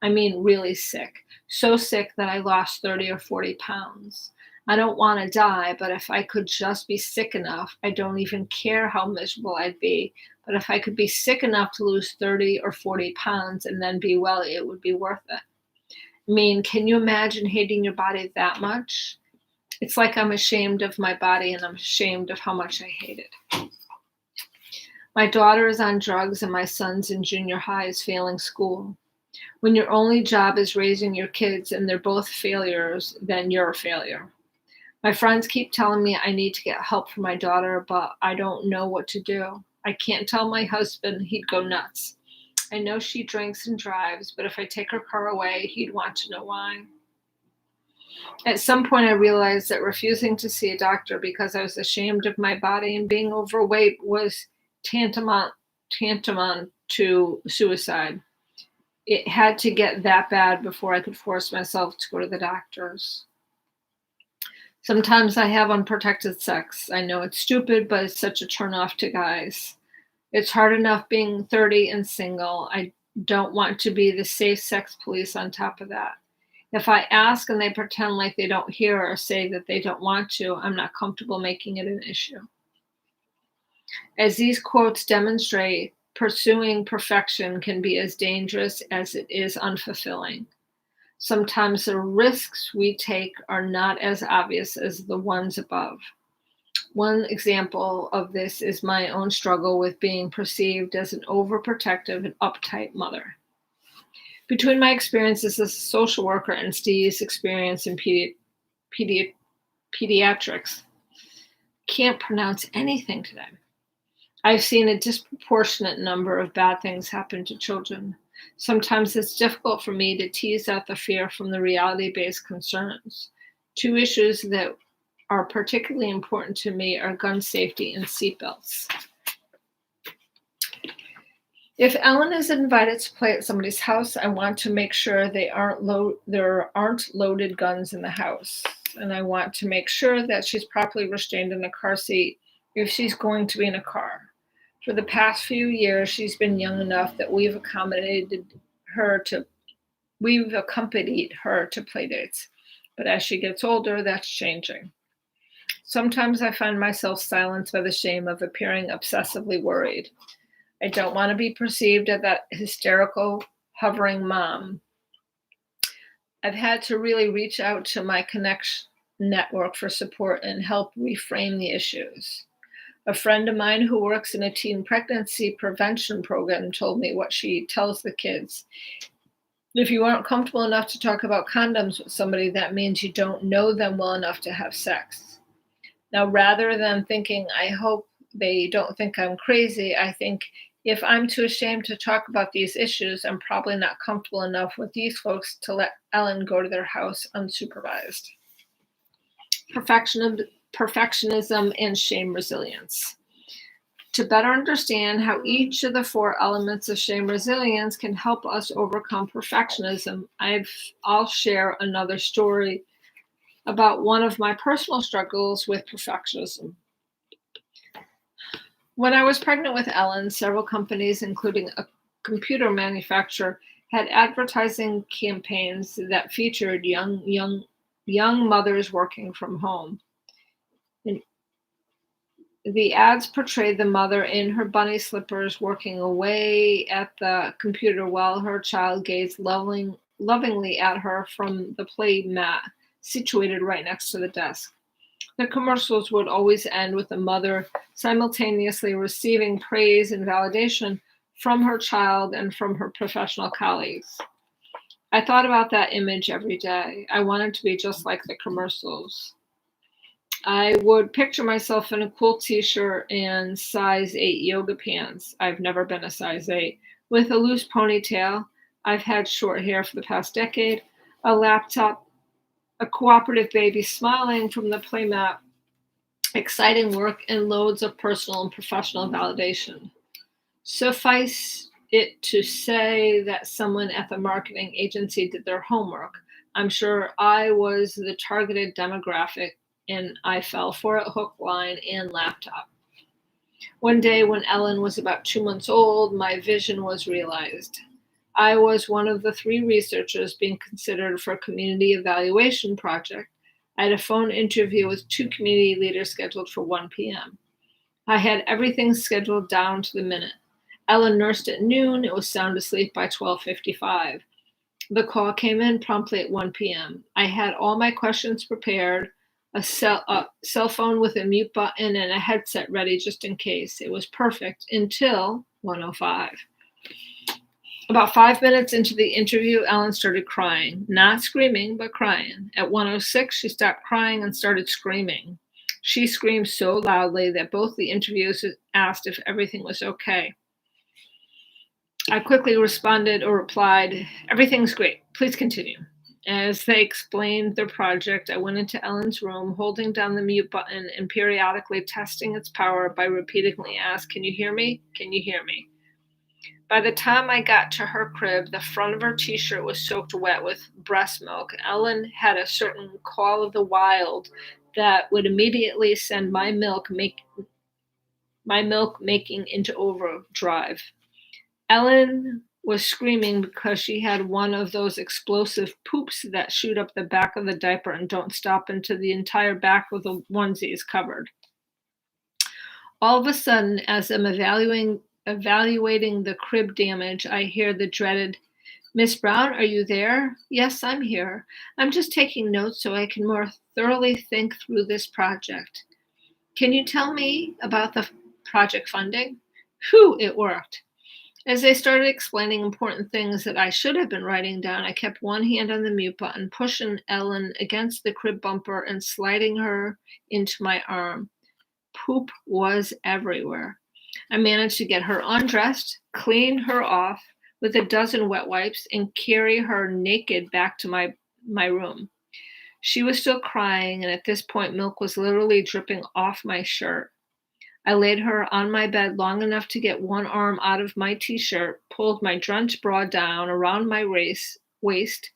I mean, really sick. So sick that I lost 30 or 40 pounds. I don't want to die, but if I could just be sick enough, I don't even care how miserable I'd be. But if I could be sick enough to lose 30 or 40 pounds and then be well, it would be worth it. I mean, can you imagine hating your body that much? It's like I'm ashamed of my body and I'm ashamed of how much I hate it. My daughter is on drugs and my son's in junior high is failing school. When your only job is raising your kids and they're both failures, then you're a failure. My friends keep telling me I need to get help for my daughter, but I don't know what to do. I can't tell my husband, he'd go nuts. I know she drinks and drives, but if I take her car away, he'd want to know why. At some point, I realized that refusing to see a doctor because I was ashamed of my body and being overweight was tantamount to suicide. It had to get that bad before I could force myself to go to the doctors. Sometimes I have unprotected sex. I know it's stupid, but it's such a turnoff to guys. It's hard enough being 30 and single. I don't want to be the safe sex police on top of that. If I ask and they pretend like they don't hear or say that they don't want to, I'm not comfortable making it an issue. As these quotes demonstrate, pursuing perfection can be as dangerous as it is unfulfilling. Sometimes the risks we take are not as obvious as the ones above. One example of this is my own struggle with being perceived as an overprotective and uptight mother. Between my experiences as a social worker and Steve's experience in pediatrics, can't pronounce anything today. I've seen a disproportionate number of bad things happen to children. Sometimes it's difficult for me to tease out the fear from the reality-based concerns. Two issues that are particularly important to me are gun safety and seatbelts. If Ellen is invited to play at somebody's house, I want to make sure there aren't loaded guns in the house. And I want to make sure that she's properly restrained in the car seat if she's going to be in a car. For the past few years, she's been young enough that we've accompanied her to play dates. But as she gets older, that's changing. Sometimes I find myself silenced by the shame of appearing obsessively worried. I don't want to be perceived as that hysterical, hovering mom. I've had to really reach out to my connection network for support and help reframe the issues. A friend of mine who works in a teen pregnancy prevention program told me what she tells the kids. If you aren't comfortable enough to talk about condoms with somebody, that means you don't know them well enough to have sex. Now, rather than thinking, I hope they don't think I'm crazy, I think, if I'm too ashamed to talk about these issues, I'm probably not comfortable enough with these folks to let Ellen go to their house unsupervised. Perfectionism and shame resilience. To better understand how each of the four elements of shame resilience can help us overcome perfectionism, I'll share another story about one of my personal struggles with perfectionism. When I was pregnant with Ellen, several companies, including a computer manufacturer, had advertising campaigns that featured young mothers working from home. And the ads portrayed the mother in her bunny slippers working away at the computer while her child gazed lovingly at her from the play mat situated right next to the desk. The commercials would always end with the mother simultaneously receiving praise and validation from her child and from her professional colleagues. I thought about that image every day. I wanted to be just like the commercials. I would picture myself in a cool t-shirt and size 8 yoga pants. I've never been a size 8. With a loose ponytail. I've had short hair for the past decade. A laptop, a cooperative baby smiling from the playmat, exciting work, and loads of personal and professional validation. Suffice it to say that someone at the marketing agency did their homework. I'm sure I was the targeted demographic, and I fell for it hook, line, and laptop. One day when Ellen was about 2 months old, my vision was realized. I was one of the 3 researchers being considered for a community evaluation project. I had a phone interview with 2 community leaders scheduled for 1 p.m. I had everything scheduled down to the minute. Ellen nursed at noon. It was sound asleep by 12:55. The call came in promptly at 1 p.m. I had all my questions prepared, a cell phone with a mute button and a headset ready just in case. It was perfect until 1:05. About 5 minutes into the interview, Ellen started crying. Not screaming, but crying. At 1:06, she stopped crying and started screaming. She screamed so loudly that both the interviewers asked if everything was okay. I quickly replied, "Everything's great. Please continue." As they explained their project, I went into Ellen's room, holding down the mute button and periodically testing its power by repeatedly asking, "Can you hear me? Can you hear me?" By the time I got to her crib, the front of her t-shirt was soaked wet with breast milk. Ellen had a certain call of the wild that would immediately send my milk making into overdrive. Ellen was screaming because she had one of those explosive poops that shoot up the back of the diaper and don't stop until the entire back of the onesie is covered. All of a sudden, as I'm evaluating the crib damage, I hear the dreaded, "Miss Brown, are you there?" "Yes, I'm here. I'm just taking notes so I can more thoroughly think through this project." "Can you tell me about the project funding?" Whew, it worked. As I started explaining important things that I should have been writing down, I kept one hand on the mute button, pushing Ellen against the crib bumper and sliding her into my arm. Poop was everywhere. I managed to get her undressed, clean her off with a dozen wet wipes, and carry her naked back to my room. She was still crying, and at this point, milk was literally dripping off my shirt. I laid her on my bed long enough to get one arm out of my t-shirt, pulled my drenched bra down around my waist,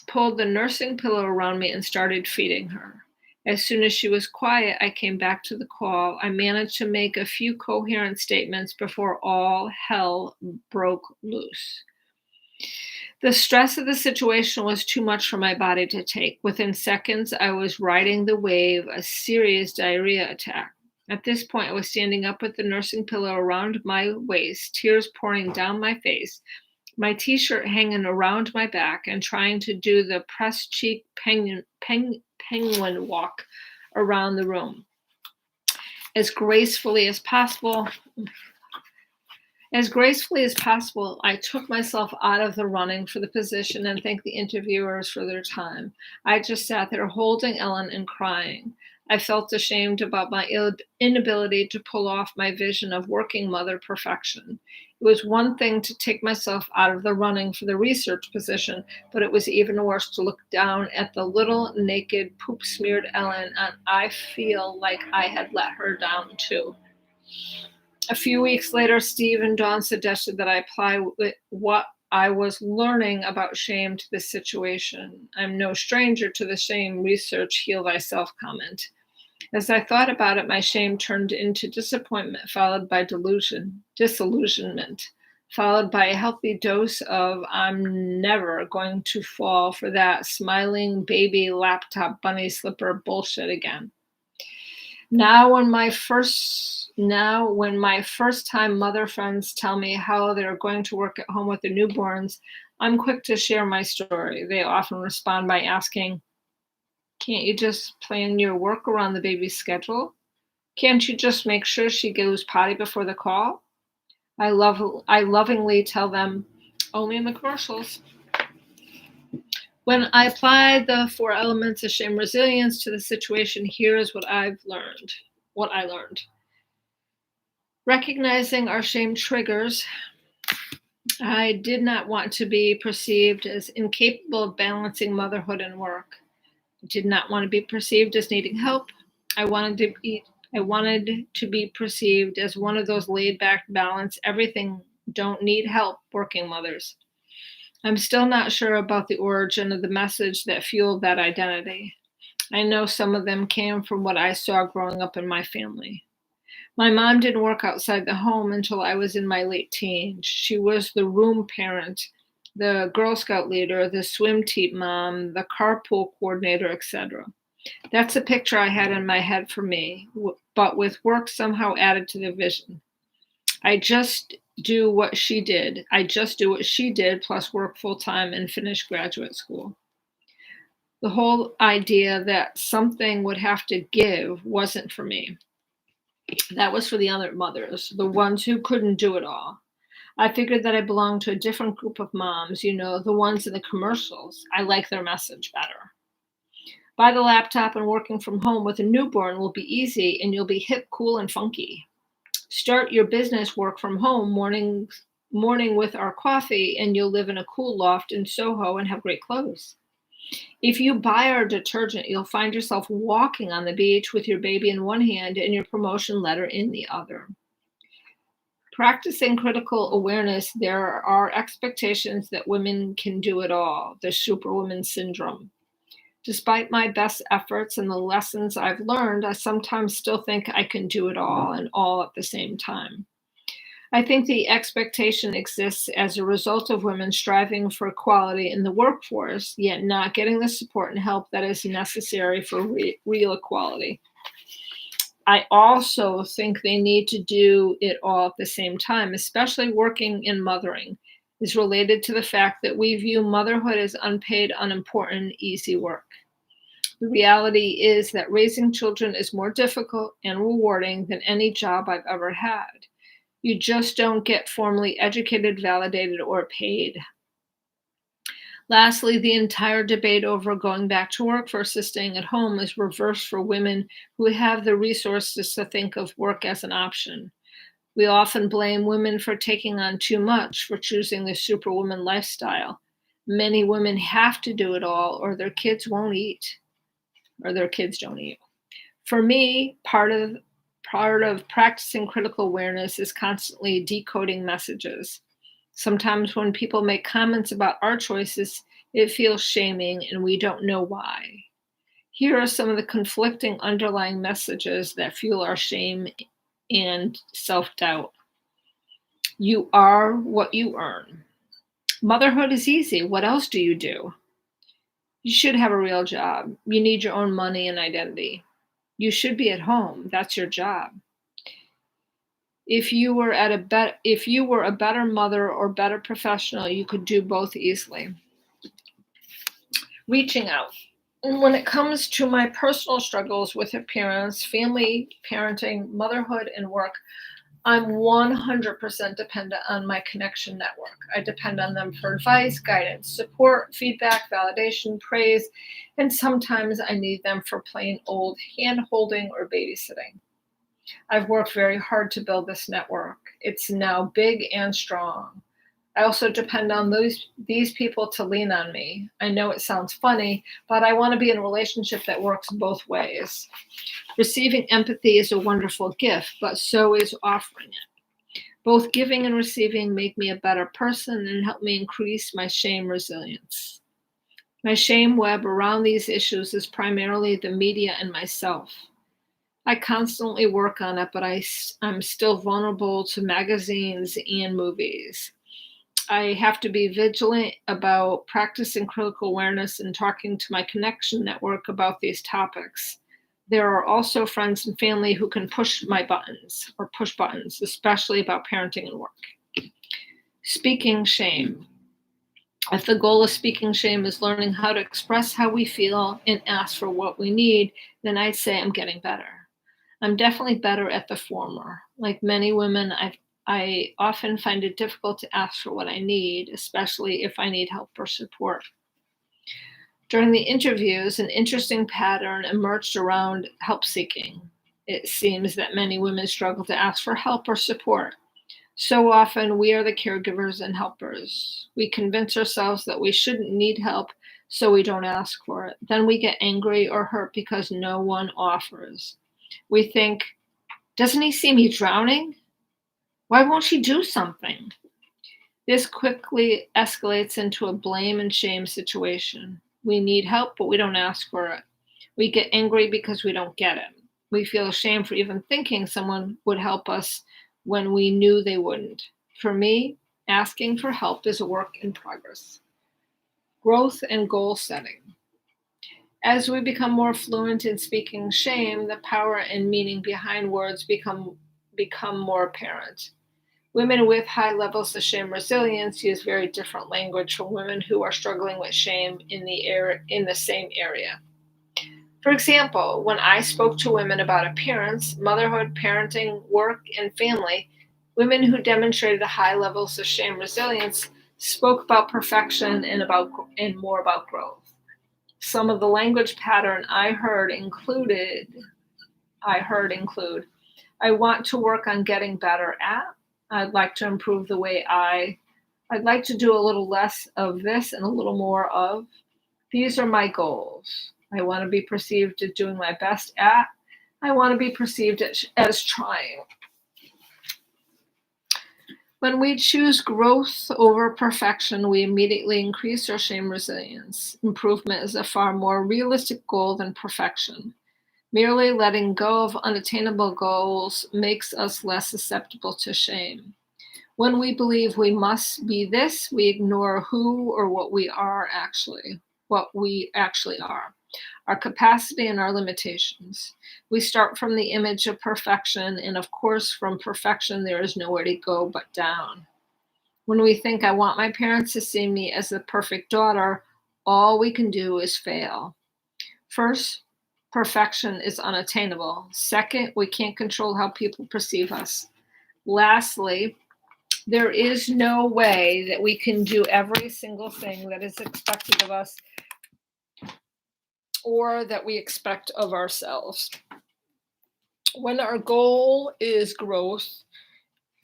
pulled the nursing pillow around me, and started feeding her. As soon as she was quiet, I came back to the call. I managed to make a few coherent statements before all hell broke loose. The stress of the situation was too much for my body to take. Within seconds, I was riding the wave, a serious diarrhea attack. At this point, I was standing up with the nursing pillow around my waist, tears pouring down my face, my t-shirt hanging around my back, and trying to do the pressed cheek penguin walk around the room. As gracefully as possible, I took myself out of the running for the position and thanked the interviewers for their time. I just sat there holding Ellen and crying. I felt ashamed about my inability to pull off my vision of working mother perfection. It was one thing to take myself out of the running for the research position, but it was even worse to look down at the little naked poop-smeared Ellen, and I feel like I had let her down too. A few weeks later, Steve and Dawn suggested that I apply what I was learning about shame to this situation. I'm no stranger to the shame research heal thyself comment. As I thought about it, my shame turned into disappointment, followed by disillusionment, followed by a healthy dose of I'm never going to fall for that smiling baby laptop bunny slipper bullshit again. Now when my first time mother friends tell me how they're going to work at home with their newborns, I'm quick to share my story. They often respond by asking, "Can't you just plan your work around the baby's schedule? Can't you just make sure she goes potty before the call?" I lovingly tell them, "Only in the commercials." When I apply the 4 elements of shame resilience to the situation, here's what I learned. Recognizing our shame triggers, I did not want to be perceived as incapable of balancing motherhood and work. I did not want to be perceived as needing help. I wanted to be perceived as one of those laid-back, balance everything, don't need help working mothers. I'm still not sure about the origin of the message that fueled that identity. I know some of them came from what I saw growing up in my family. My mom didn't work outside the home until I was in my late teens. She was the room parent, the Girl Scout leader, the swim team mom, the carpool coordinator, etc. That's a picture I had in my head for me, but with work somehow added to the vision. I just do what she did, plus work full-time and finish graduate school. The whole idea that something would have to give wasn't for me. That was for the other mothers, the ones who couldn't do it all. I figured that I belonged to a different group of moms, the ones in the commercials. I like their message better. Buy the laptop and working from home with a newborn will be easy and you'll be hip, cool, and funky. Start your business work from home morning with our coffee and you'll live in a cool loft in Soho and have great clothes. If you buy our detergent, you'll find yourself walking on the beach with your baby in one hand and your promotion letter in the other. Practicing critical awareness, there are expectations that women can do it all, the Superwoman Syndrome. Despite my best efforts and the lessons I've learned, I sometimes still think I can do it all and all at the same time. I think the expectation exists as a result of women striving for equality in the workforce, yet not getting the support and help that is necessary for real equality. I also think they need to do it all at the same time, especially working in mothering is related to the fact that we view motherhood as unpaid, unimportant, easy work. The reality is that raising children is more difficult and rewarding than any job I've ever had. You just don't get formally educated, validated, or paid. Lastly, the entire debate over going back to work versus staying at home is reversed for women who have the resources to think of work as an option. We often blame women for taking on too much, for choosing the superwoman lifestyle. Many women have to do it all, or their kids won't eat, or their kids don't eat. For me, part of practicing critical awareness is constantly decoding messages. Sometimes when people make comments about our choices, it feels shaming and we don't know why. Here are some of the conflicting underlying messages that fuel our shame and self doubt. You are what you earn. Motherhood is easy. What else do you do? You should have a real job. You need your own money and identity. You should be at home. That's your job. If you were a better mother or better professional, you could do both easily. Reaching out. And when it comes to my personal struggles with appearance, family, parenting, motherhood, and work, I'm 100% dependent on my connection network. I depend on them for advice, guidance, support, feedback, validation, praise, and sometimes I need them for plain old hand holding or babysitting. I've worked very hard to build this network. It's now big and strong. I also depend on these people to lean on me. I know it sounds funny, but I want to be in a relationship that works both ways. Receiving empathy is a wonderful gift, but so is offering it. Both giving and receiving make me a better person and help me increase my shame resilience. My shame web around these issues is primarily the media and myself. I constantly work on it, but I'm still vulnerable to magazines and movies. I have to be vigilant about practicing critical awareness and talking to my connection network about these topics. There are also friends and family who can push buttons, especially about parenting and work. Speaking shame. If the goal of speaking shame is learning how to express how we feel and ask for what we need, then I'd say I'm getting better. I'm definitely better at the former. Like many women, I often find it difficult to ask for what I need, especially if I need help or support. During the interviews, an interesting pattern emerged around help seeking. It seems that many women struggle to ask for help or support. So often, we are the caregivers and helpers. We convince ourselves that we shouldn't need help, so we don't ask for it. Then we get angry or hurt because no one offers. We think, doesn't he see me drowning? Why won't she do something? This quickly escalates into a blame and shame situation. We need help, but we don't ask for it. We get angry because we don't get it. We feel ashamed for even thinking someone would help us when we knew they wouldn't. For me, asking for help is a work in progress. Growth and goal setting. As we become more fluent in speaking shame, the power and meaning behind words become more apparent. Women with high levels of shame resilience use very different language from women who are struggling with shame in the same area. For example, when I spoke to women about appearance, motherhood, parenting, work, and family, women who demonstrated high levels of shame resilience spoke about perfection and more about growth. Some of the language pattern I heard include, I want to work on getting better at. I'd like to improve the way I'd like to do a little less of this and a little more of. These are my goals. I want to be perceived as doing my best at. I want to be perceived as trying. When we choose growth over perfection, we immediately increase our shame resilience. Improvement is a far more realistic goal than perfection. Merely letting go of unattainable goals makes us less susceptible to shame. When we believe we must be this, we ignore who or what we actually are, our capacity and our limitations. We start from the image of perfection, and of course, from perfection, there is nowhere to go but down. When we think, I want my parents to see me as the perfect daughter, all we can do is fail. First, perfection is unattainable. Second, we can't control how people perceive us. Lastly, there is no way that we can do every single thing that is expected of us or that we expect of ourselves. When our goal is growth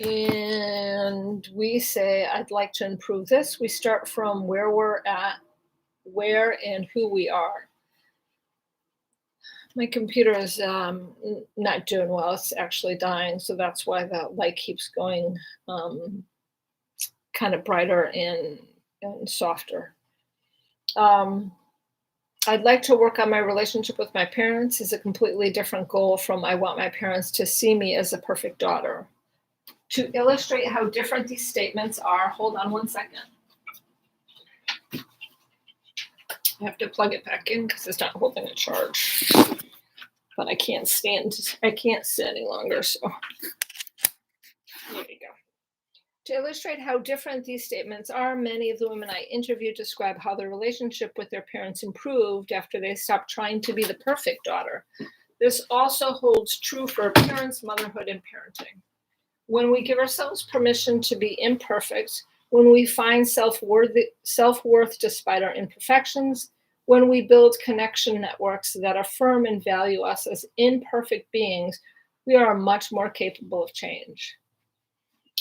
and we say, I'd like to improve this, we start from where we're at, where and who we are. My computer is not doing well. It's actually dying. So that's why the light keeps going kind of brighter and softer. I'd like to work on my relationship with my parents is a completely different goal from I want my parents to see me as a perfect daughter. To illustrate how different these statements are, hold on one second. I have to plug it back in because it's not holding a charge. But I can't sit any longer, so there we go. To illustrate how different these statements are, many of the women I interviewed describe how their relationship with their parents improved after they stopped trying to be the perfect daughter. This also holds true for parents, motherhood, and parenting. When we give ourselves permission to be imperfect, when we find self-worth despite our imperfections, when we build connection networks that affirm and value us as imperfect beings, we are much more capable of change.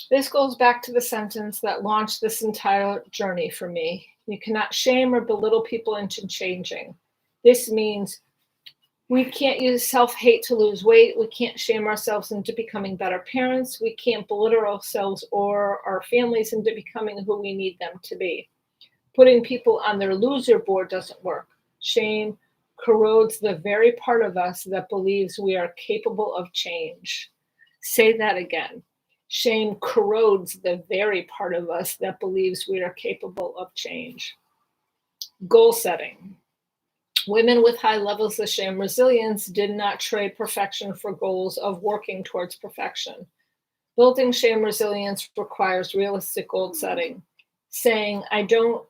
This goes back to the sentence that launched this entire journey for me. You cannot shame or belittle people into changing. This means we can't use self-hate to lose weight. We can't shame ourselves into becoming better parents. We can't belittle ourselves or our families into becoming who we need them to be. Putting people on their loser board doesn't work. Shame corrodes the very part of us that believes we are capable of change. Say that again. Shame corrodes the very part of us that believes we are capable of change. Goal setting. Women with high levels of shame resilience did not trade perfection for goals of working towards perfection. Building shame resilience requires realistic goal setting. Saying, I don't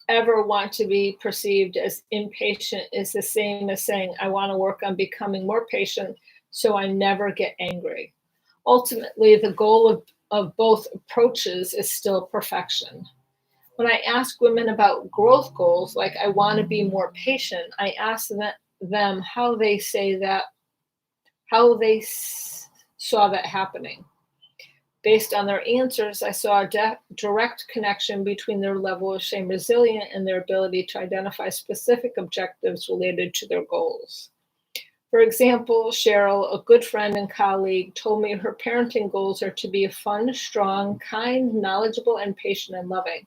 ever want to be perceived as impatient is the same as saying, I want to work on becoming more patient so I never get angry. Ultimately, the goal of both approaches is still perfection. When I ask women about growth goals, like I want to be more patient, I ask them how they say that, how they saw that happening. Based on their answers, I saw a direct connection between their level of shame resilience and their ability to identify specific objectives related to their goals. For example, Cheryl, a good friend and colleague, told me her parenting goals are to be fun, strong, kind, knowledgeable, and patient and loving.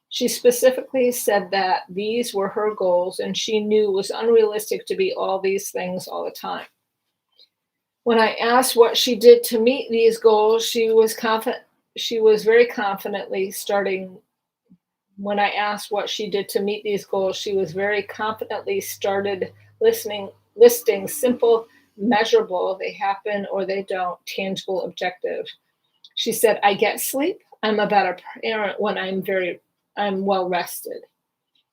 She specifically said that these were her goals, and she knew it was unrealistic to be all these things all the time. When I asked what she did to meet these goals, she was very confidently started listing simple, measurable, they happen or they don't, tangible objectives. She said, I get sleep. I'm a better parent when I'm well rested.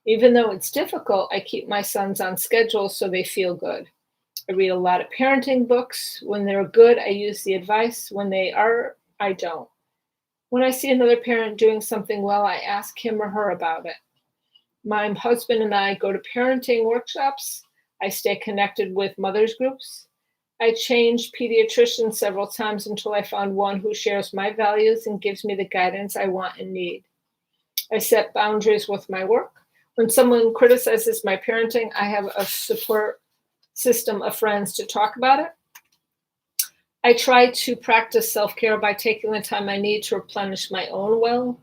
Even though it's difficult, I keep my sons on schedule so they feel good. I read a lot of parenting books. When they're good, I use the advice. When they are, I don't. When I see another parent doing something well, I ask him or her about it. My husband and I go to parenting workshops. I stay connected with mothers groups. I changed pediatricians several times until I found one who shares my values and gives me the guidance I want and need. I set boundaries with my work. When someone criticizes my parenting, I have a support system of friends to talk about it. I try to practice self-care by taking the time I need to replenish my own well.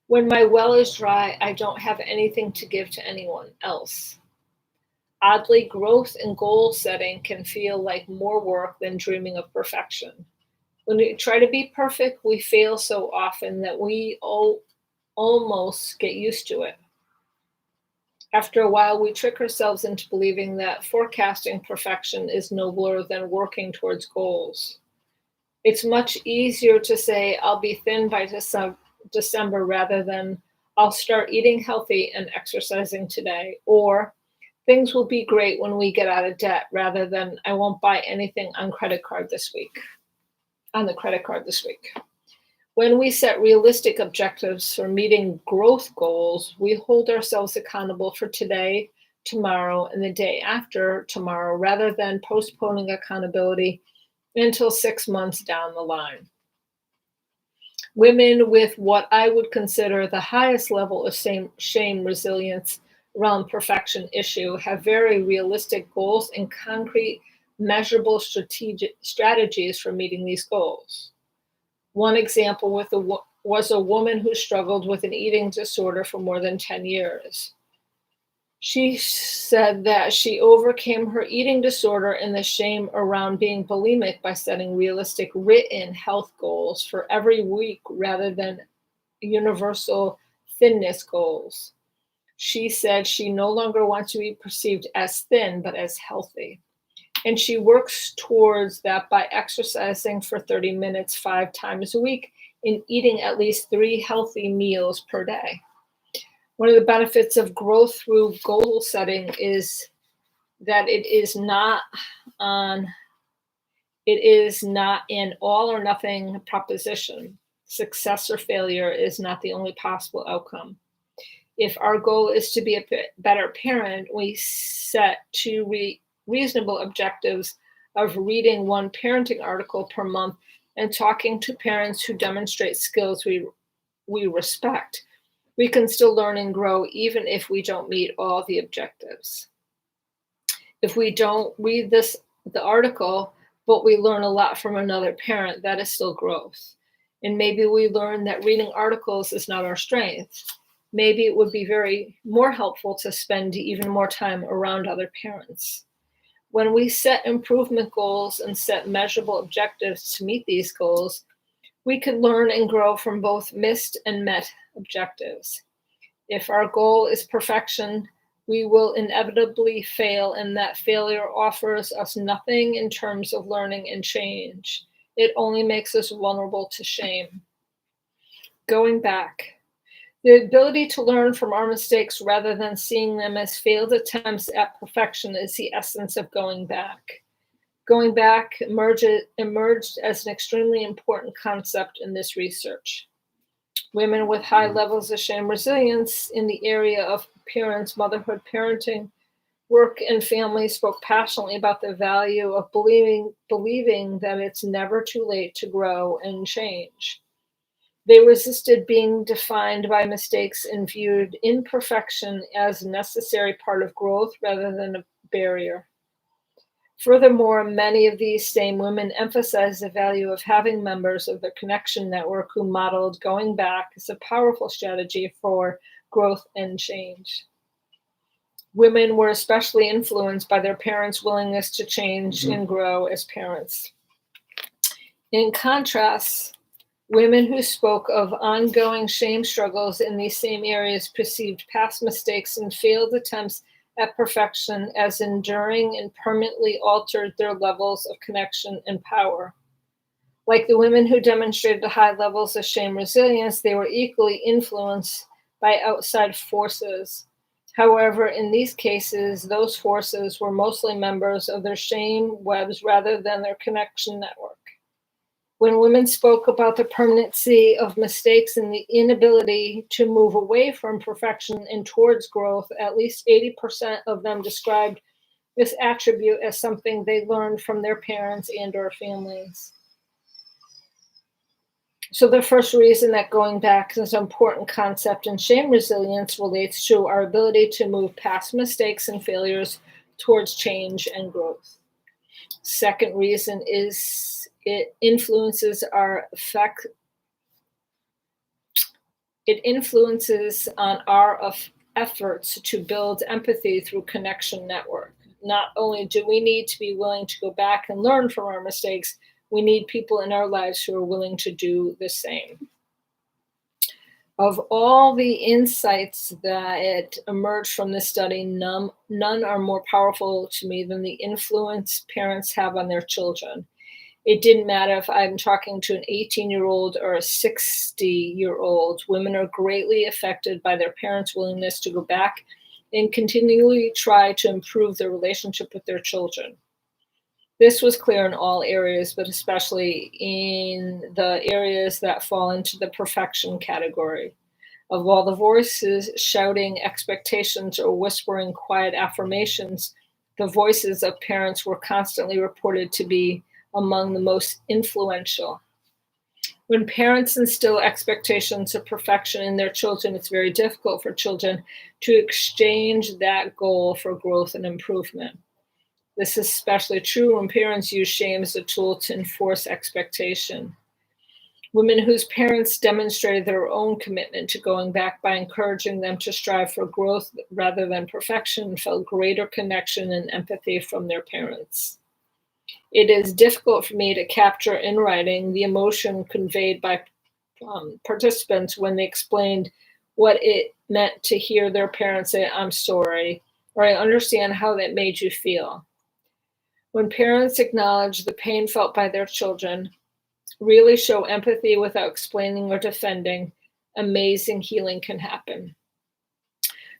When my well is dry, I don't have anything to give to anyone else. Oddly, growth and goal setting can feel like more work than dreaming of perfection. When we try to be perfect, we fail so often that we almost get used to it. After a while, we trick ourselves into believing that forecasting perfection is nobler than working towards goals. It's much easier to say, I'll be thin by December rather than I'll start eating healthy and exercising today, or things will be great when we get out of debt rather than I won't buy anything on credit card this week. on the credit card this week. When we set realistic objectives for meeting growth goals, we hold ourselves accountable for today, tomorrow, and the day after tomorrow, rather than postponing accountability until 6 months down the line. Women with what I would consider the highest level of shame resilience around perfection issue have very realistic goals and concrete, measurable strategies for meeting these goals. One example was a woman who struggled with an eating disorder for more than 10 years. She said that she overcame her eating disorder and the shame around being bulimic by setting realistic written health goals for every week rather than universal thinness goals. She said she no longer wants to be perceived as thin, but as healthy. And she works towards that by exercising for 30 minutes 5 times a week and eating at least 3 healthy meals per day. One of the benefits of growth through goal setting is that it is not an all or nothing proposition. Success or failure is not the only possible outcome. If our goal is to be a better parent, we set 2 reasonable objectives of reading 1 parenting article per month and talking to parents who demonstrate skills we respect. We can still learn and grow even if we don't meet all the objectives. If we don't read the article, but we learn a lot from another parent, that is still growth. And maybe we learn that reading articles is not our strength. Maybe it would be very more helpful to spend even more time around other parents. When we set improvement goals and set measurable objectives to meet these goals, we can learn and grow from both missed and met objectives. If our goal is perfection, we will inevitably fail, and that failure offers us nothing in terms of learning and change. It only makes us vulnerable to shame. Going back. The ability to learn from our mistakes rather than seeing them as failed attempts at perfection is the essence of going back. Going back emerged as an extremely important concept in this research. Women with high levels of shame resilience in the area of parents, motherhood, parenting, work, and family spoke passionately about the value of believing that it's never too late to grow and change. They resisted being defined by mistakes and viewed imperfection as a necessary part of growth rather than a barrier. Furthermore, many of these same women emphasized the value of having members of their connection network who modeled going back as a powerful strategy for growth and change. Women were especially influenced by their parents' willingness to change and grow as parents. In contrast, women who spoke of ongoing shame struggles in these same areas perceived past mistakes and failed attempts at perfection as enduring and permanently altered their levels of connection and power. Like the women who demonstrated high levels of shame resilience, they were equally influenced by outside forces. However, in these cases, those forces were mostly members of their shame webs rather than their connection network. When women spoke about the permanency of mistakes and the inability to move away from perfection and towards growth, at least 80% of them described this attribute as something they learned from their parents and/or families. So the first reason that going back is an important concept in shame resilience relates to our ability to move past mistakes and failures towards change and growth. Second reason is it influences on our efforts to build empathy through connection network. Not only do we need to be willing to go back and learn from our mistakes, we need people in our lives who are willing to do the same. Of all the insights that emerged from this study, none are more powerful to me than the influence parents have on their children. It didn't matter if I'm talking to an 18-year-old or a 60-year-old. Women are greatly affected by their parents' willingness to go back and continually try to improve their relationship with their children. This was clear in all areas, but especially in the areas that fall into the perfection category. Of all the voices shouting expectations or whispering quiet affirmations, the voices of parents were constantly reported to be among the most influential. When parents instill expectations of perfection in their children, it's very difficult for children to exchange that goal for growth and improvement. This is especially true when parents use shame as a tool to enforce expectation. Women whose parents demonstrated their own commitment to going back by encouraging them to strive for growth rather than perfection felt greater connection and empathy from their parents. It is difficult for me to capture in writing the emotion conveyed by participants when they explained what it meant to hear their parents say, "I'm sorry," or "I understand how that made you feel." When parents acknowledge the pain felt by their children, really show empathy without explaining or defending, amazing healing can happen.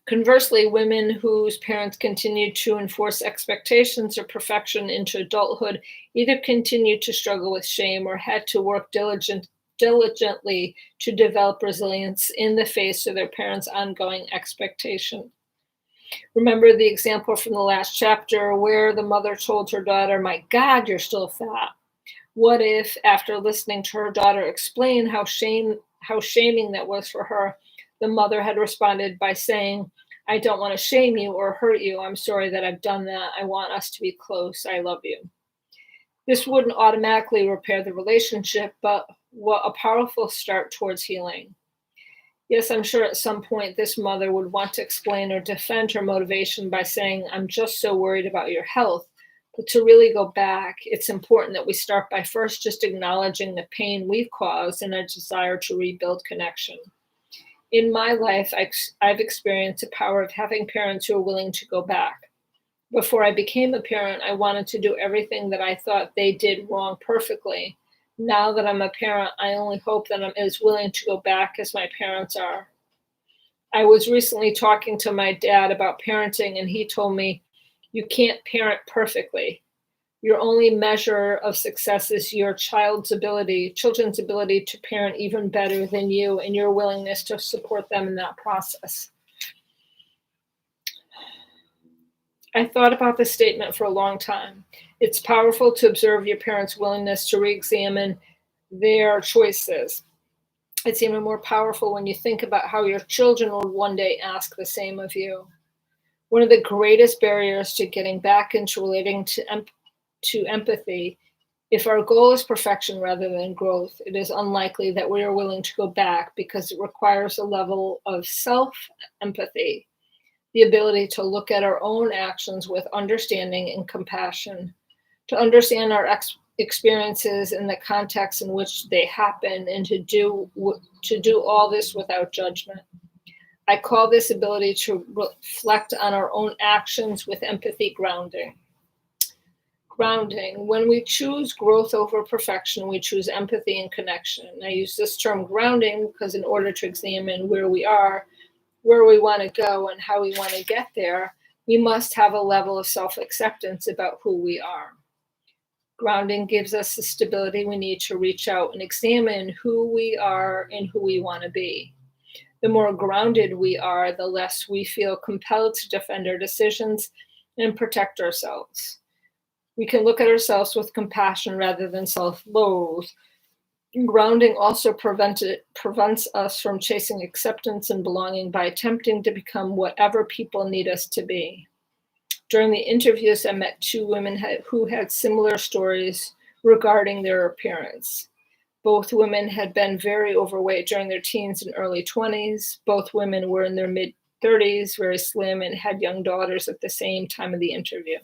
Conversely, women whose parents continued to enforce expectations of perfection into adulthood either continued to struggle with shame or had to work diligently to develop resilience in the face of their parents' ongoing expectation. Remember the example from the last chapter where the mother told her daughter, "My God, you're still fat." What if, after listening to her daughter explain how shaming that was for her, the mother had responded by saying, "I don't want to shame you or hurt you. I'm sorry that I've done that. I want us to be close. I love you." This wouldn't automatically repair the relationship, but what a powerful start towards healing. Yes, I'm sure at some point this mother would want to explain or defend her motivation by saying, "I'm just so worried about your health." But to really go back, it's important that we start by first just acknowledging the pain we've caused and a desire to rebuild connection. In my life, I've experienced the power of having parents who are willing to go back. Before I became a parent, I wanted to do everything that I thought they did wrong perfectly. Now that I'm a parent, I only hope that I'm as willing to go back as my parents are. I was recently talking to my dad about parenting, and he told me, "You can't parent perfectly. Your only measure of success is your children's ability to parent even better than you and your willingness to support them in that process." I thought about this statement for a long time. It's powerful to observe your parents' willingness to re-examine their choices. It's even more powerful when you think about how your children will one day ask the same of you. One of the greatest barriers to getting back into relating to empathy, if our goal is perfection rather than growth, it is unlikely that we are willing to go back because it requires a level of self-empathy, the ability to look at our own actions with understanding and compassion, to understand our experiences in the context in which they happen, and to do all this without judgment. I call this ability to reflect on our own actions with empathy grounding. Grounding. When we choose growth over perfection, we choose empathy and connection. I use this term grounding because in order to examine where we are, where we want to go, and how we want to get there, we must have a level of self-acceptance about who we are. Grounding gives us the stability we need to reach out and examine who we are and who we want to be. The more grounded we are, the less we feel compelled to defend our decisions and protect ourselves. We can look at ourselves with compassion rather than self-loathe. Grounding also prevents us from chasing acceptance and belonging by attempting to become whatever people need us to be. During the interviews, I met two women who had similar stories regarding their appearance. Both women had been very overweight during their teens and early 20s. Both women were in their mid-30s, very slim, and had young daughters at the same time of the interview.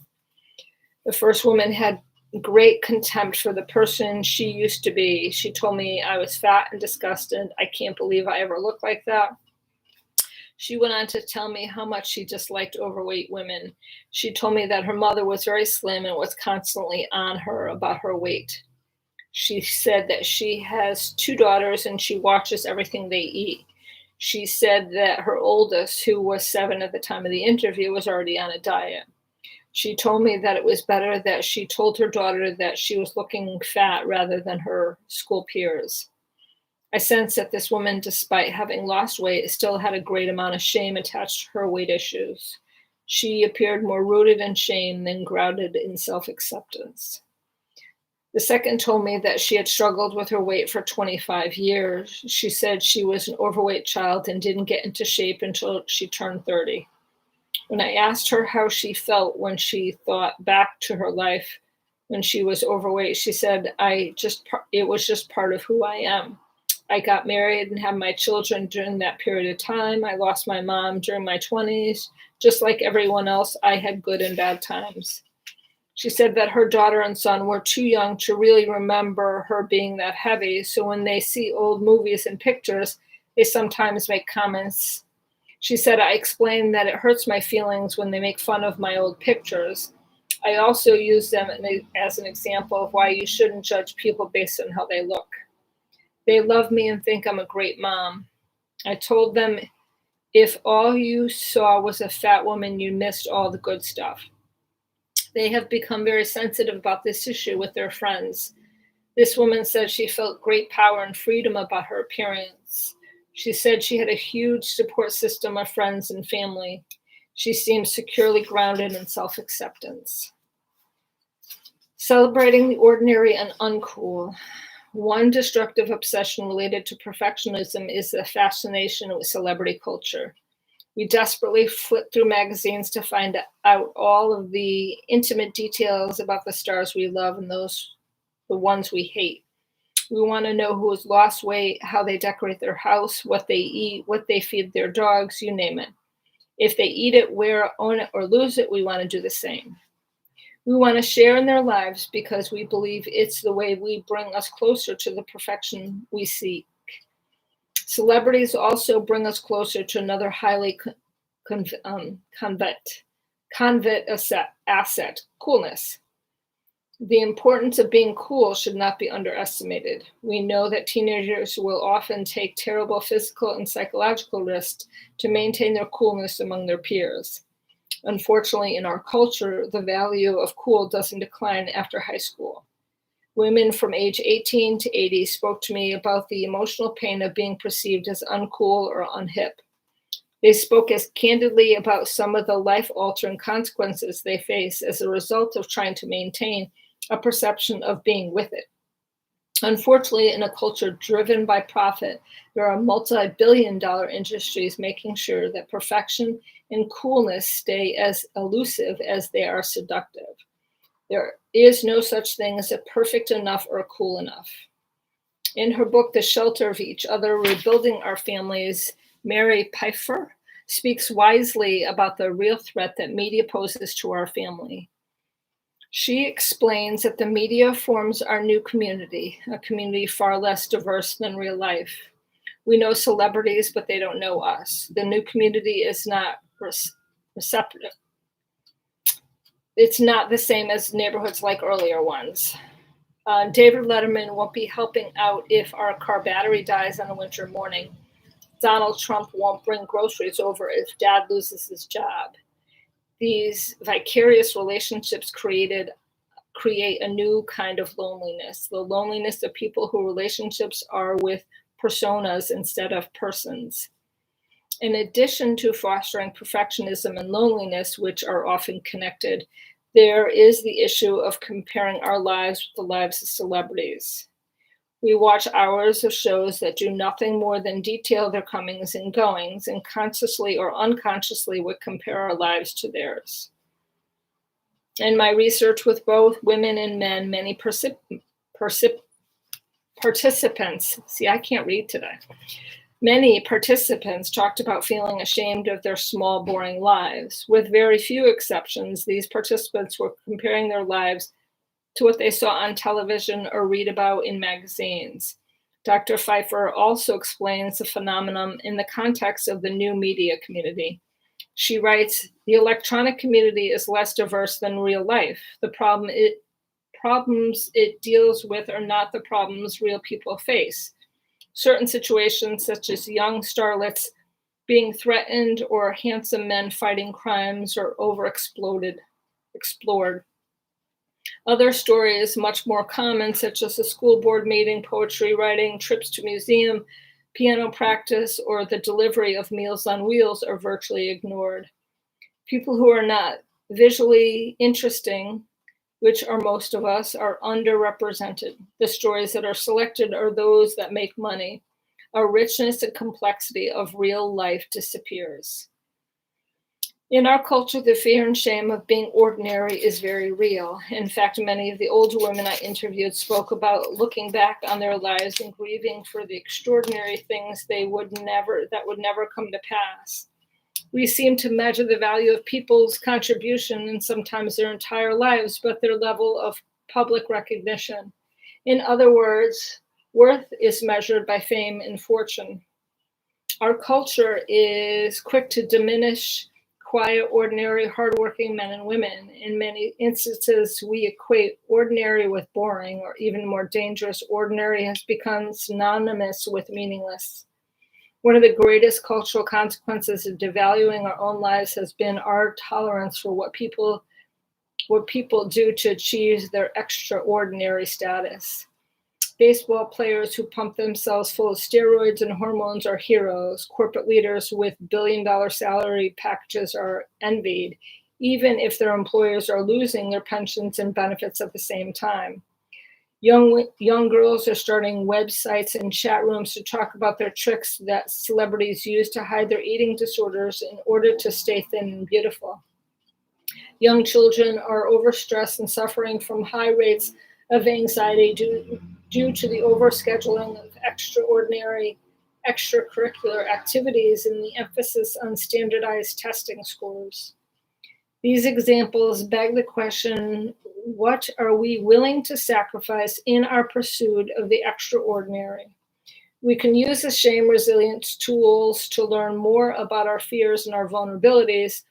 The first woman had great contempt for the person she used to be. She told me I was fat and disgusted. I can't believe I ever looked like that. She went on to tell me how much she disliked overweight women. She told me that her mother was very slim and was constantly on her about her weight. She said that she has two daughters and she watches everything they eat. She said that her oldest, who was 7 at the time of the interview, was already on a diet. She told me that it was better that she told her daughter that she was looking fat rather than her school peers. I sensed that this woman, despite having lost weight, still had a great amount of shame attached to her weight issues. She appeared more rooted in shame than grounded in self-acceptance. The second told me that she had struggled with her weight for 25 years. She said she was an overweight child and didn't get into shape until she turned 30. When I asked her how she felt when she thought back to her life when she was overweight, she said, it was just part of who I am. I got married and had my children during that period of time. I lost my mom during my 20s. Just like everyone else, I had good and bad times. She said that her daughter and son were too young to really remember her being that heavy. So when they see old movies and pictures, they sometimes make comments. She said, I explained that it hurts my feelings when they make fun of my old pictures. I also use them as an example of why you shouldn't judge people based on how they look. They love me and think I'm a great mom. I told them if all you saw was a fat woman, you missed all the good stuff. They have become very sensitive about this issue with their friends. This woman said she felt great power and freedom about her appearance. She said she had a huge support system of friends and family. She seemed securely grounded in self-acceptance. Celebrating the ordinary and uncool. One destructive obsession related to perfectionism is the fascination with celebrity culture. We desperately flip through magazines to find out all of the intimate details about the stars we love and the ones we hate. We want to know who has lost weight, how they decorate their house, what they eat, what they feed their dogs, you name it. If they eat it, wear it, own it, or lose it, we want to do the same. We want to share in their lives because we believe it's the way we bring us closer to the perfection we seek. Celebrities also bring us closer to another highly convet asset, coolness. The importance of being cool should not be underestimated. We know that teenagers will often take terrible physical and psychological risks to maintain their coolness among their peers. Unfortunately, in our culture, the value of cool doesn't decline after high school. Women from age 18 to 80 spoke to me about the emotional pain of being perceived as uncool or unhip. They spoke as candidly about some of the life-altering consequences they face as a result of trying to maintain a perception of being with it. Unfortunately, in a culture driven by profit, there are multi-billion-dollar industries making sure that perfection and coolness stay as elusive as they are seductive. There is no such thing as a perfect enough or cool enough. In her book, The Shelter of Each Other, Rebuilding Our Families, Mary Pfeiffer speaks wisely about the real threat that media poses to our family. She explains that the media forms our new community, a community far less diverse than real life. We know celebrities, but they don't know us. The new community is not receptive. It's not the same as neighborhoods like earlier ones. David Letterman won't be helping out if our car battery dies on a winter morning. Donald Trump won't bring groceries over if dad loses his job. These vicarious relationships create a new kind of loneliness, the loneliness of people whose relationships are with personas instead of persons. In addition to fostering perfectionism and loneliness, which are often connected, there is the issue of comparing our lives with the lives of celebrities. We watch hours of shows that do nothing more than detail their comings and goings, and consciously or unconsciously would compare our lives to theirs. In my research with both women and men, many participants, see, I can't read today. Many participants talked about feeling ashamed of their small, boring lives. With very few exceptions, these participants were comparing their lives to what they saw on television or read about in magazines. Dr. Pfeiffer also explains the phenomenon in the context of the new media community. She writes, the electronic community is less diverse than real life. The problems it deals with are not the problems real people face. Certain situations, such as young starlets being threatened or handsome men fighting crimes, are overexploded. explored. Other stories, much more common, such as a school board meeting, poetry writing, trips to museum, piano practice, or the delivery of Meals on Wheels, are virtually ignored. People who are not visually interesting, which are most of us, are underrepresented. The stories that are selected are those that make money. Our richness and complexity of real life disappears. In our culture, the fear and shame of being ordinary is very real. In fact, many of the older women I interviewed spoke about looking back on their lives and grieving for the extraordinary things that would never come to pass. We seem to measure the value of people's contribution and sometimes their entire lives, but their level of public recognition. In other words, worth is measured by fame and fortune. Our culture is quick to diminish quiet, ordinary, hardworking men and women. In many instances, we equate ordinary with boring, or even more dangerous, ordinary has become synonymous with meaningless. One of the greatest cultural consequences of devaluing our own lives has been our tolerance for what people do to achieve their extraordinary status. Baseball players who pump themselves full of steroids and hormones are heroes. Corporate leaders with billion-dollar salary packages are envied, even if their employers are losing their pensions and benefits at the same time. Young girls are starting websites and chat rooms to talk about their tricks that celebrities use to hide their eating disorders in order to stay thin and beautiful. Young children are overstressed and suffering from high rates of anxiety due to the overscheduling of extracurricular activities and the emphasis on standardized testing scores. These examples beg the question, what are we willing to sacrifice in our pursuit of the extraordinary? We can use the shame resilience tools to learn more about our fears and our vulnerabilities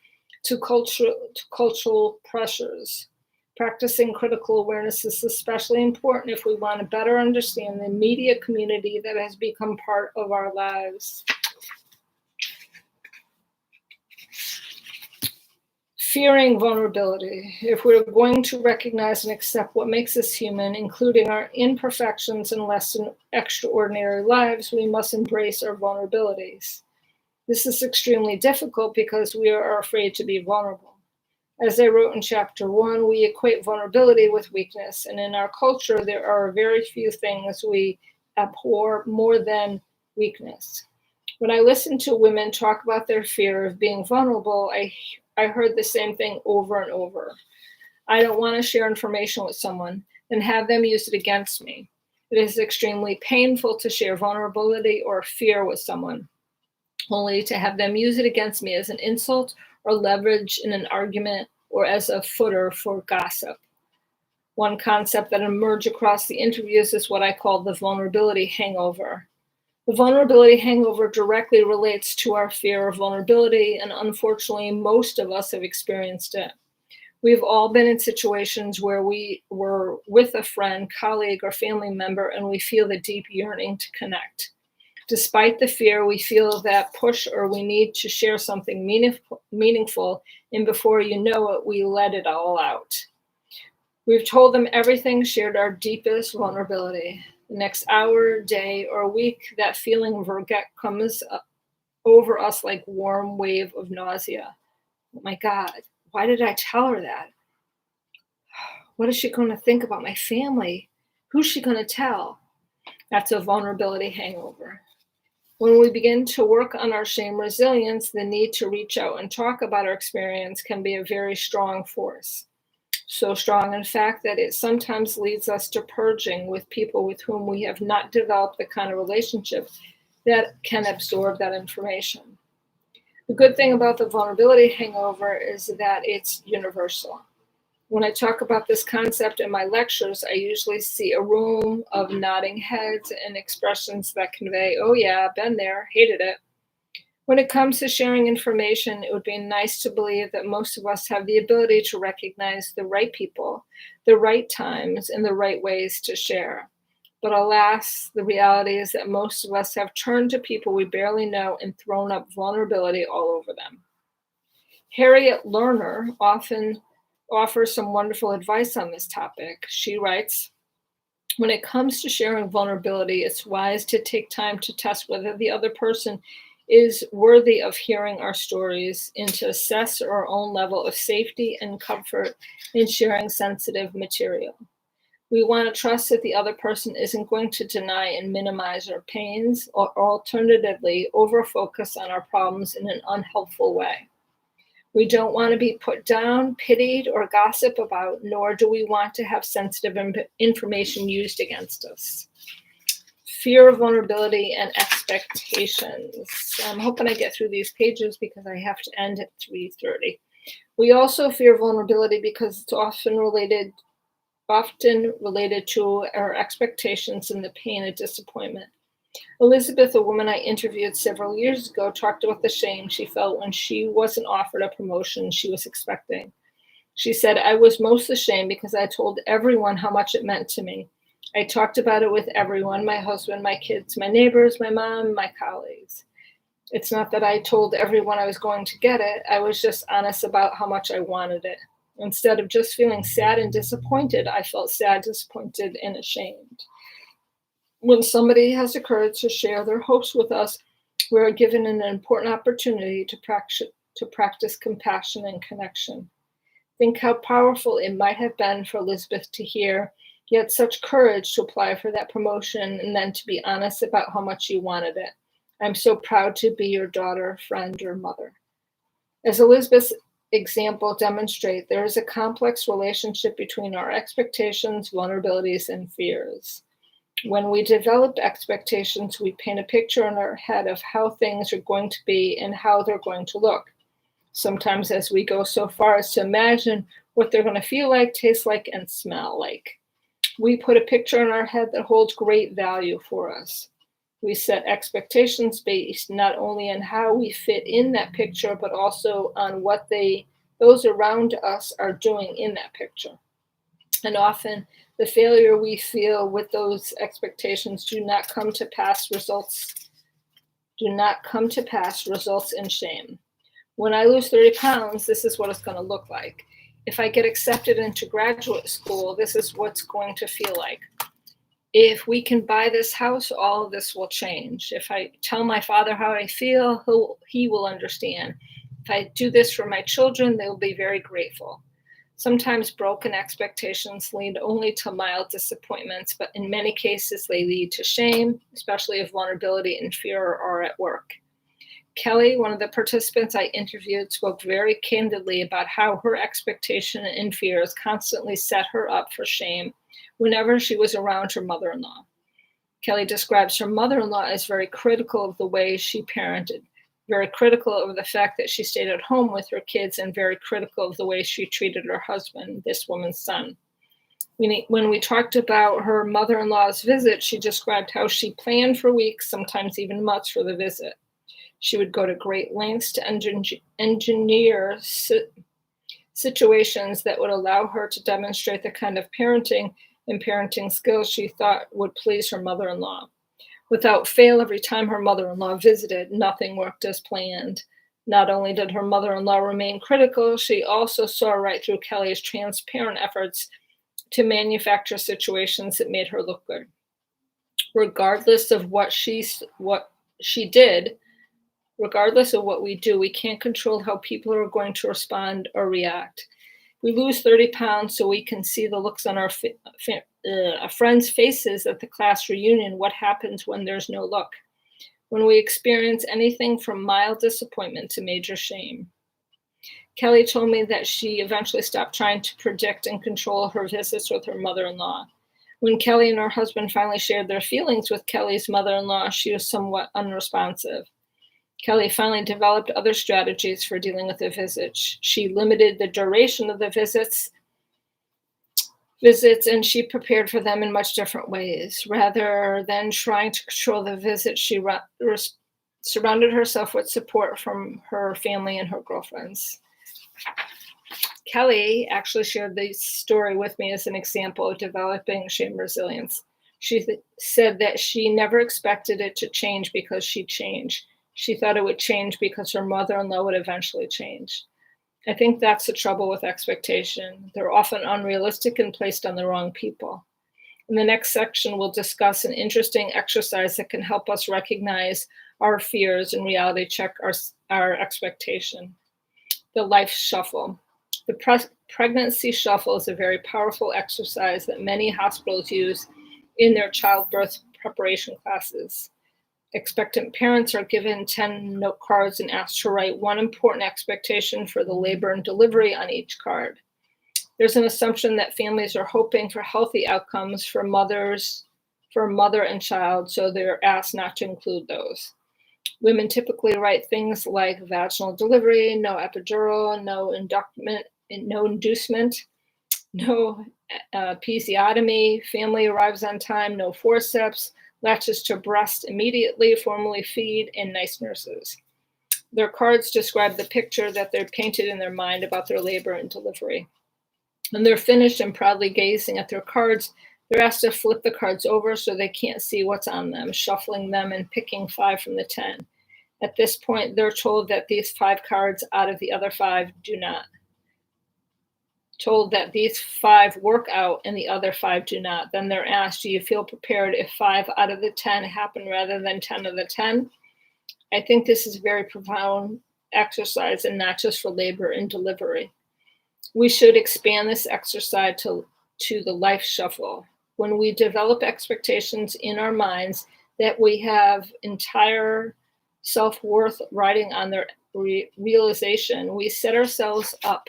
to cultural pressures. Practicing critical awareness is especially important if we want to better understand the media community that has become part of our lives. Fearing vulnerability. If we're going to recognize and accept what makes us human, including our imperfections and less than extraordinary lives, we must embrace our vulnerabilities. This is extremely difficult because we are afraid to be vulnerable. As I wrote in chapter 1, we equate vulnerability with weakness, and in our culture, there are very few things we abhor more than weakness. When I listen to women talk about their fear of being vulnerable, I heard the same thing over and over. I don't want to share information with someone and have them use it against me. It is extremely painful to share vulnerability or fear with someone, only to have them use it against me as an insult or leverage in an argument or as a fodder for gossip. One concept that emerged across the interviews is what I call the vulnerability hangover. The vulnerability hangover directly relates to our fear of vulnerability, and unfortunately, most of us have experienced it. We've all been in situations where we were with a friend, colleague, or family member, and we feel the deep yearning to connect. Despite the fear, we feel that push or we need to share something meaningful, and before you know it, we let it all out. We've told them everything, shared our deepest vulnerability. The next hour, day, or week, that feeling of regret comes over us like a warm wave of nausea. Oh my God, why did I tell her that? What is she going to think about my family? Who's she going to tell? That's a vulnerability hangover. When we begin to work on our shame resilience, the need to reach out and talk about our experience can be a very strong force. So strong, in fact, that it sometimes leads us to purging with people with whom we have not developed the kind of relationship that can absorb that information. The good thing about the vulnerability hangover is that it's universal. When I talk about this concept in my lectures, I usually see a room of nodding heads and expressions that convey, oh yeah, been there, hated it. When it comes to sharing information, it would be nice to believe that most of us have the ability to recognize the right people, the right times, and the right ways to share. But alas, the reality is that most of us have turned to people we barely know and thrown up vulnerability all over them. Harriet Lerner offers some wonderful advice on this topic. She writes, when it comes to sharing vulnerability, it's wise to take time to test whether the other person is worthy of hearing our stories and to assess our own level of safety and comfort in sharing sensitive material. We want to trust that the other person isn't going to deny and minimize our pains or alternatively over-focus on our problems in an unhelpful way. We don't want to be put down, pitied, or gossip about, nor do we want to have sensitive information used against us. Fear of vulnerability and expectations. I'm hoping I get through these pages because I have to end at 3:30. We also fear vulnerability because it's often related to our expectations and the pain and disappointment. Elizabeth, a woman I interviewed several years ago, talked about the shame she felt when she wasn't offered a promotion she was expecting. She said, I was most ashamed because I told everyone how much it meant to me. I talked about it with everyone, my husband, my kids, my neighbors, my mom, my colleagues. It's not that I told everyone I was going to get it. I was just honest about how much I wanted it. Instead of just feeling sad and disappointed, I felt sad, disappointed, and ashamed. When somebody has the courage to share their hopes with us, we are given an important opportunity to practice compassion and connection. Think how powerful it might have been for Elizabeth to hear, yet such courage to apply for that promotion and then to be honest about how much you wanted it. I'm so proud to be your daughter, friend, or mother. As Elizabeth's example demonstrates, there is a complex relationship between our expectations, vulnerabilities, and fears. When we develop expectations, we paint a picture in our head of how things are going to be and how they're going to look. Sometimes as we go so far as to imagine what they're going to feel like, taste like, and smell like. We put a picture in our head that holds great value for us. We set expectations based not only on how we fit in that picture, but also on what those around us are doing in that picture. And often the failure we feel with those expectations do not come to pass results in shame. When I lose 30 pounds, this is what it's going to look like. If I get accepted into graduate school, this is what's going to feel like. If we can buy this house, all of this will change. If I tell my father how I feel, he will understand. If I do this for my children, they will be very grateful. Sometimes broken expectations lead only to mild disappointments, but in many cases, they lead to shame, especially if vulnerability and fear are at work. Kelly, one of the participants I interviewed, spoke very candidly about how her expectation and fears constantly set her up for shame whenever she was around her mother-in-law. Kelly describes her mother-in-law as very critical of the way she parented, very critical of the fact that she stayed at home with her kids, and very critical of the way she treated her husband, this woman's son. When we talked about her mother-in-law's visit, she described how she planned for weeks, sometimes even months, for the visit. She would go to great lengths to engineer situations that would allow her to demonstrate the kind of parenting and parenting skills she thought would please her mother-in-law. Without fail, every time her mother-in-law visited, nothing worked as planned. Not only did her mother-in-law remain critical, she also saw right through Kelly's transparent efforts to manufacture situations that made her look good. Regardless of what she did, regardless of what we do, we can't control how people are going to respond or react. We lose 30 pounds so we can see the looks on our friends' faces at the class reunion. What happens when there's no look? When we experience anything from mild disappointment to major shame. Kelly told me that she eventually stopped trying to predict and control her visits with her mother-in-law. When Kelly and her husband finally shared their feelings with Kelly's mother-in-law, she was somewhat unresponsive. Kelly finally developed other strategies for dealing with the visits. She limited the duration of the visits, and she prepared for them in much different ways. Rather than trying to control the visit, she surrounded herself with support from her family and her girlfriends. Kelly actually shared this story with me as an example of developing shame resilience. She said that she never expected it to change because she changed. She thought it would change because her mother-in-law would eventually change. I think that's the trouble with expectation. They're often unrealistic and placed on the wrong people. In the next section, we'll discuss an interesting exercise that can help us recognize our fears and reality check our expectation. The life shuffle. The pregnancy shuffle is a very powerful exercise that many hospitals use in their childbirth preparation classes. Expectant parents are given 10 note cards and asked to write one important expectation for the labor and delivery on each card. There's an assumption that families are hoping for healthy outcomes for mother and child, so they're asked not to include those. Women typically write things like vaginal delivery, no epidural, no inducement, no episiotomy, family arrives on time, no forceps, latches to breast immediately, formally feed, and nice nurses. Their cards describe the picture that they're painted in their mind about their labor and delivery. When they're finished and proudly gazing at their cards, they're asked to flip the cards over so they can't see what's on them, shuffling them and picking 5 from the 10. At this point, they're told that these 5 cards out of the other 5 do not. Told that these 5 work out and the other 5 do not. Then they're asked, do you feel prepared if 5 out of the 10 happen rather than 10 of the 10? I think this is a very profound exercise and not just for labor and delivery. We should expand this exercise to the life shuffle. When we develop expectations in our minds that we have entire self-worth riding on their realization, we set ourselves up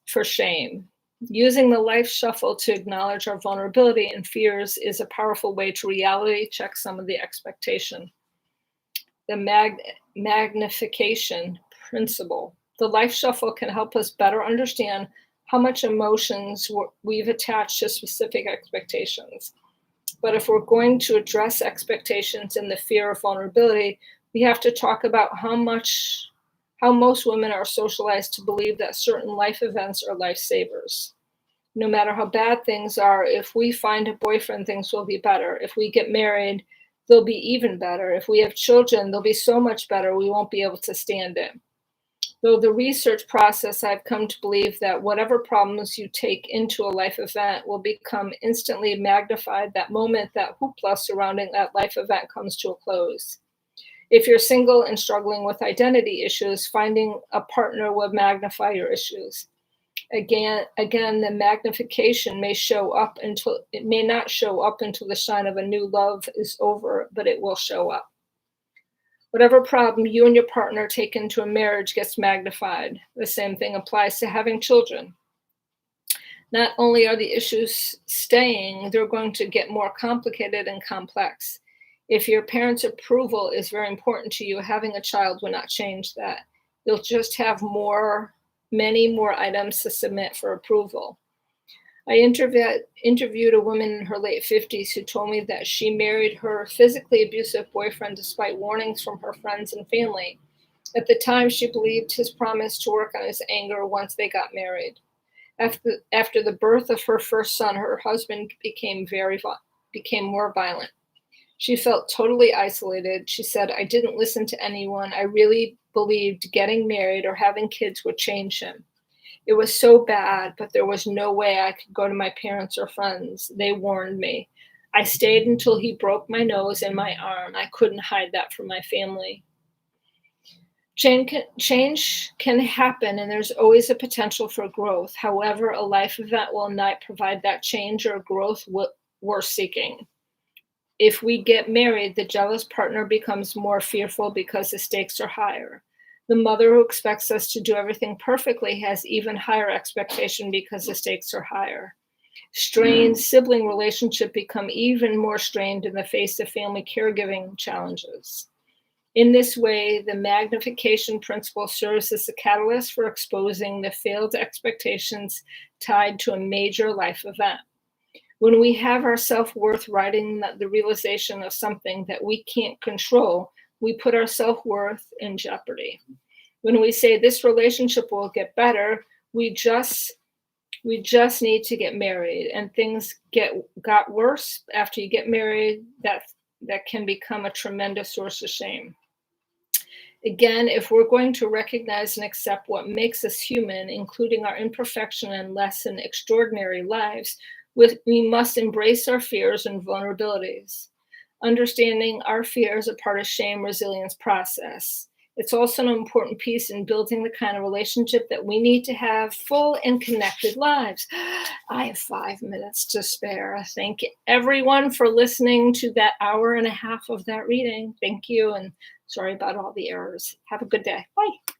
for shame. Using the life shuffle to acknowledge our vulnerability and fears is a powerful way to reality check some of the expectation. The magnification principle. The life shuffle can help us better understand how much emotions we've attached to specific expectations. But if we're going to address expectations and the fear of vulnerability, we have to talk about how most women are socialized to believe that certain life events are lifesavers. No matter how bad things are, if we find a boyfriend, things will be better. If we get married, they'll be even better. If we have children, they'll be so much better, we won't be able to stand it. Through the research process, I've come to believe that whatever problems you take into a life event will become instantly magnified that moment that hoopla surrounding that life event comes to a close. If you're single and struggling with identity issues, finding a partner will magnify your issues. Again, the magnification may not show up until the shine of a new love is over, but it will show up. Whatever problem you and your partner take into a marriage gets magnified. The same thing applies to having children. Not only are the issues staying, they're going to get more complicated and complex. If your parents' approval is very important to you, having a child will not change that. You'll just have many more items to submit for approval. I interviewed a woman in her late 50s who told me that she married her physically abusive boyfriend despite warnings from her friends and family. At the time, she believed his promise to work on his anger once they got married. After the birth of her first son, her husband became more violent. She felt totally isolated. She said, I didn't listen to anyone. I really believed getting married or having kids would change him. It was so bad, but there was no way I could go to my parents or friends. They warned me. I stayed until he broke my nose and my arm. I couldn't hide that from my family. Change can happen, and there's always a potential for growth. However, a life event will not provide that change or growth we're seeking. If we get married, the jealous partner becomes more fearful because the stakes are higher. The mother who expects us to do everything perfectly has even higher expectation because the stakes are higher. Strained sibling relationships become even more strained in the face of family caregiving challenges. In this way, the magnification principle serves as a catalyst for exposing the failed expectations tied to a major life event. When we have our self-worth riding the realization of something that we can't control, we put our self-worth in jeopardy. When we say this relationship will get better, we just need to get married, and things got worse after you get married. That can become a tremendous source of shame. Again, if we're going to recognize and accept what makes us human, including our imperfection and less than extraordinary lives, we must embrace our fears and vulnerabilities. Understanding our fears is a part of shame resilience process. It's also an important piece in building the kind of relationship that we need to have full and connected lives. I have 5 minutes to spare. Thank everyone for listening to that hour and a half of that reading. Thank you. And sorry about all the errors. Have a good day. Bye.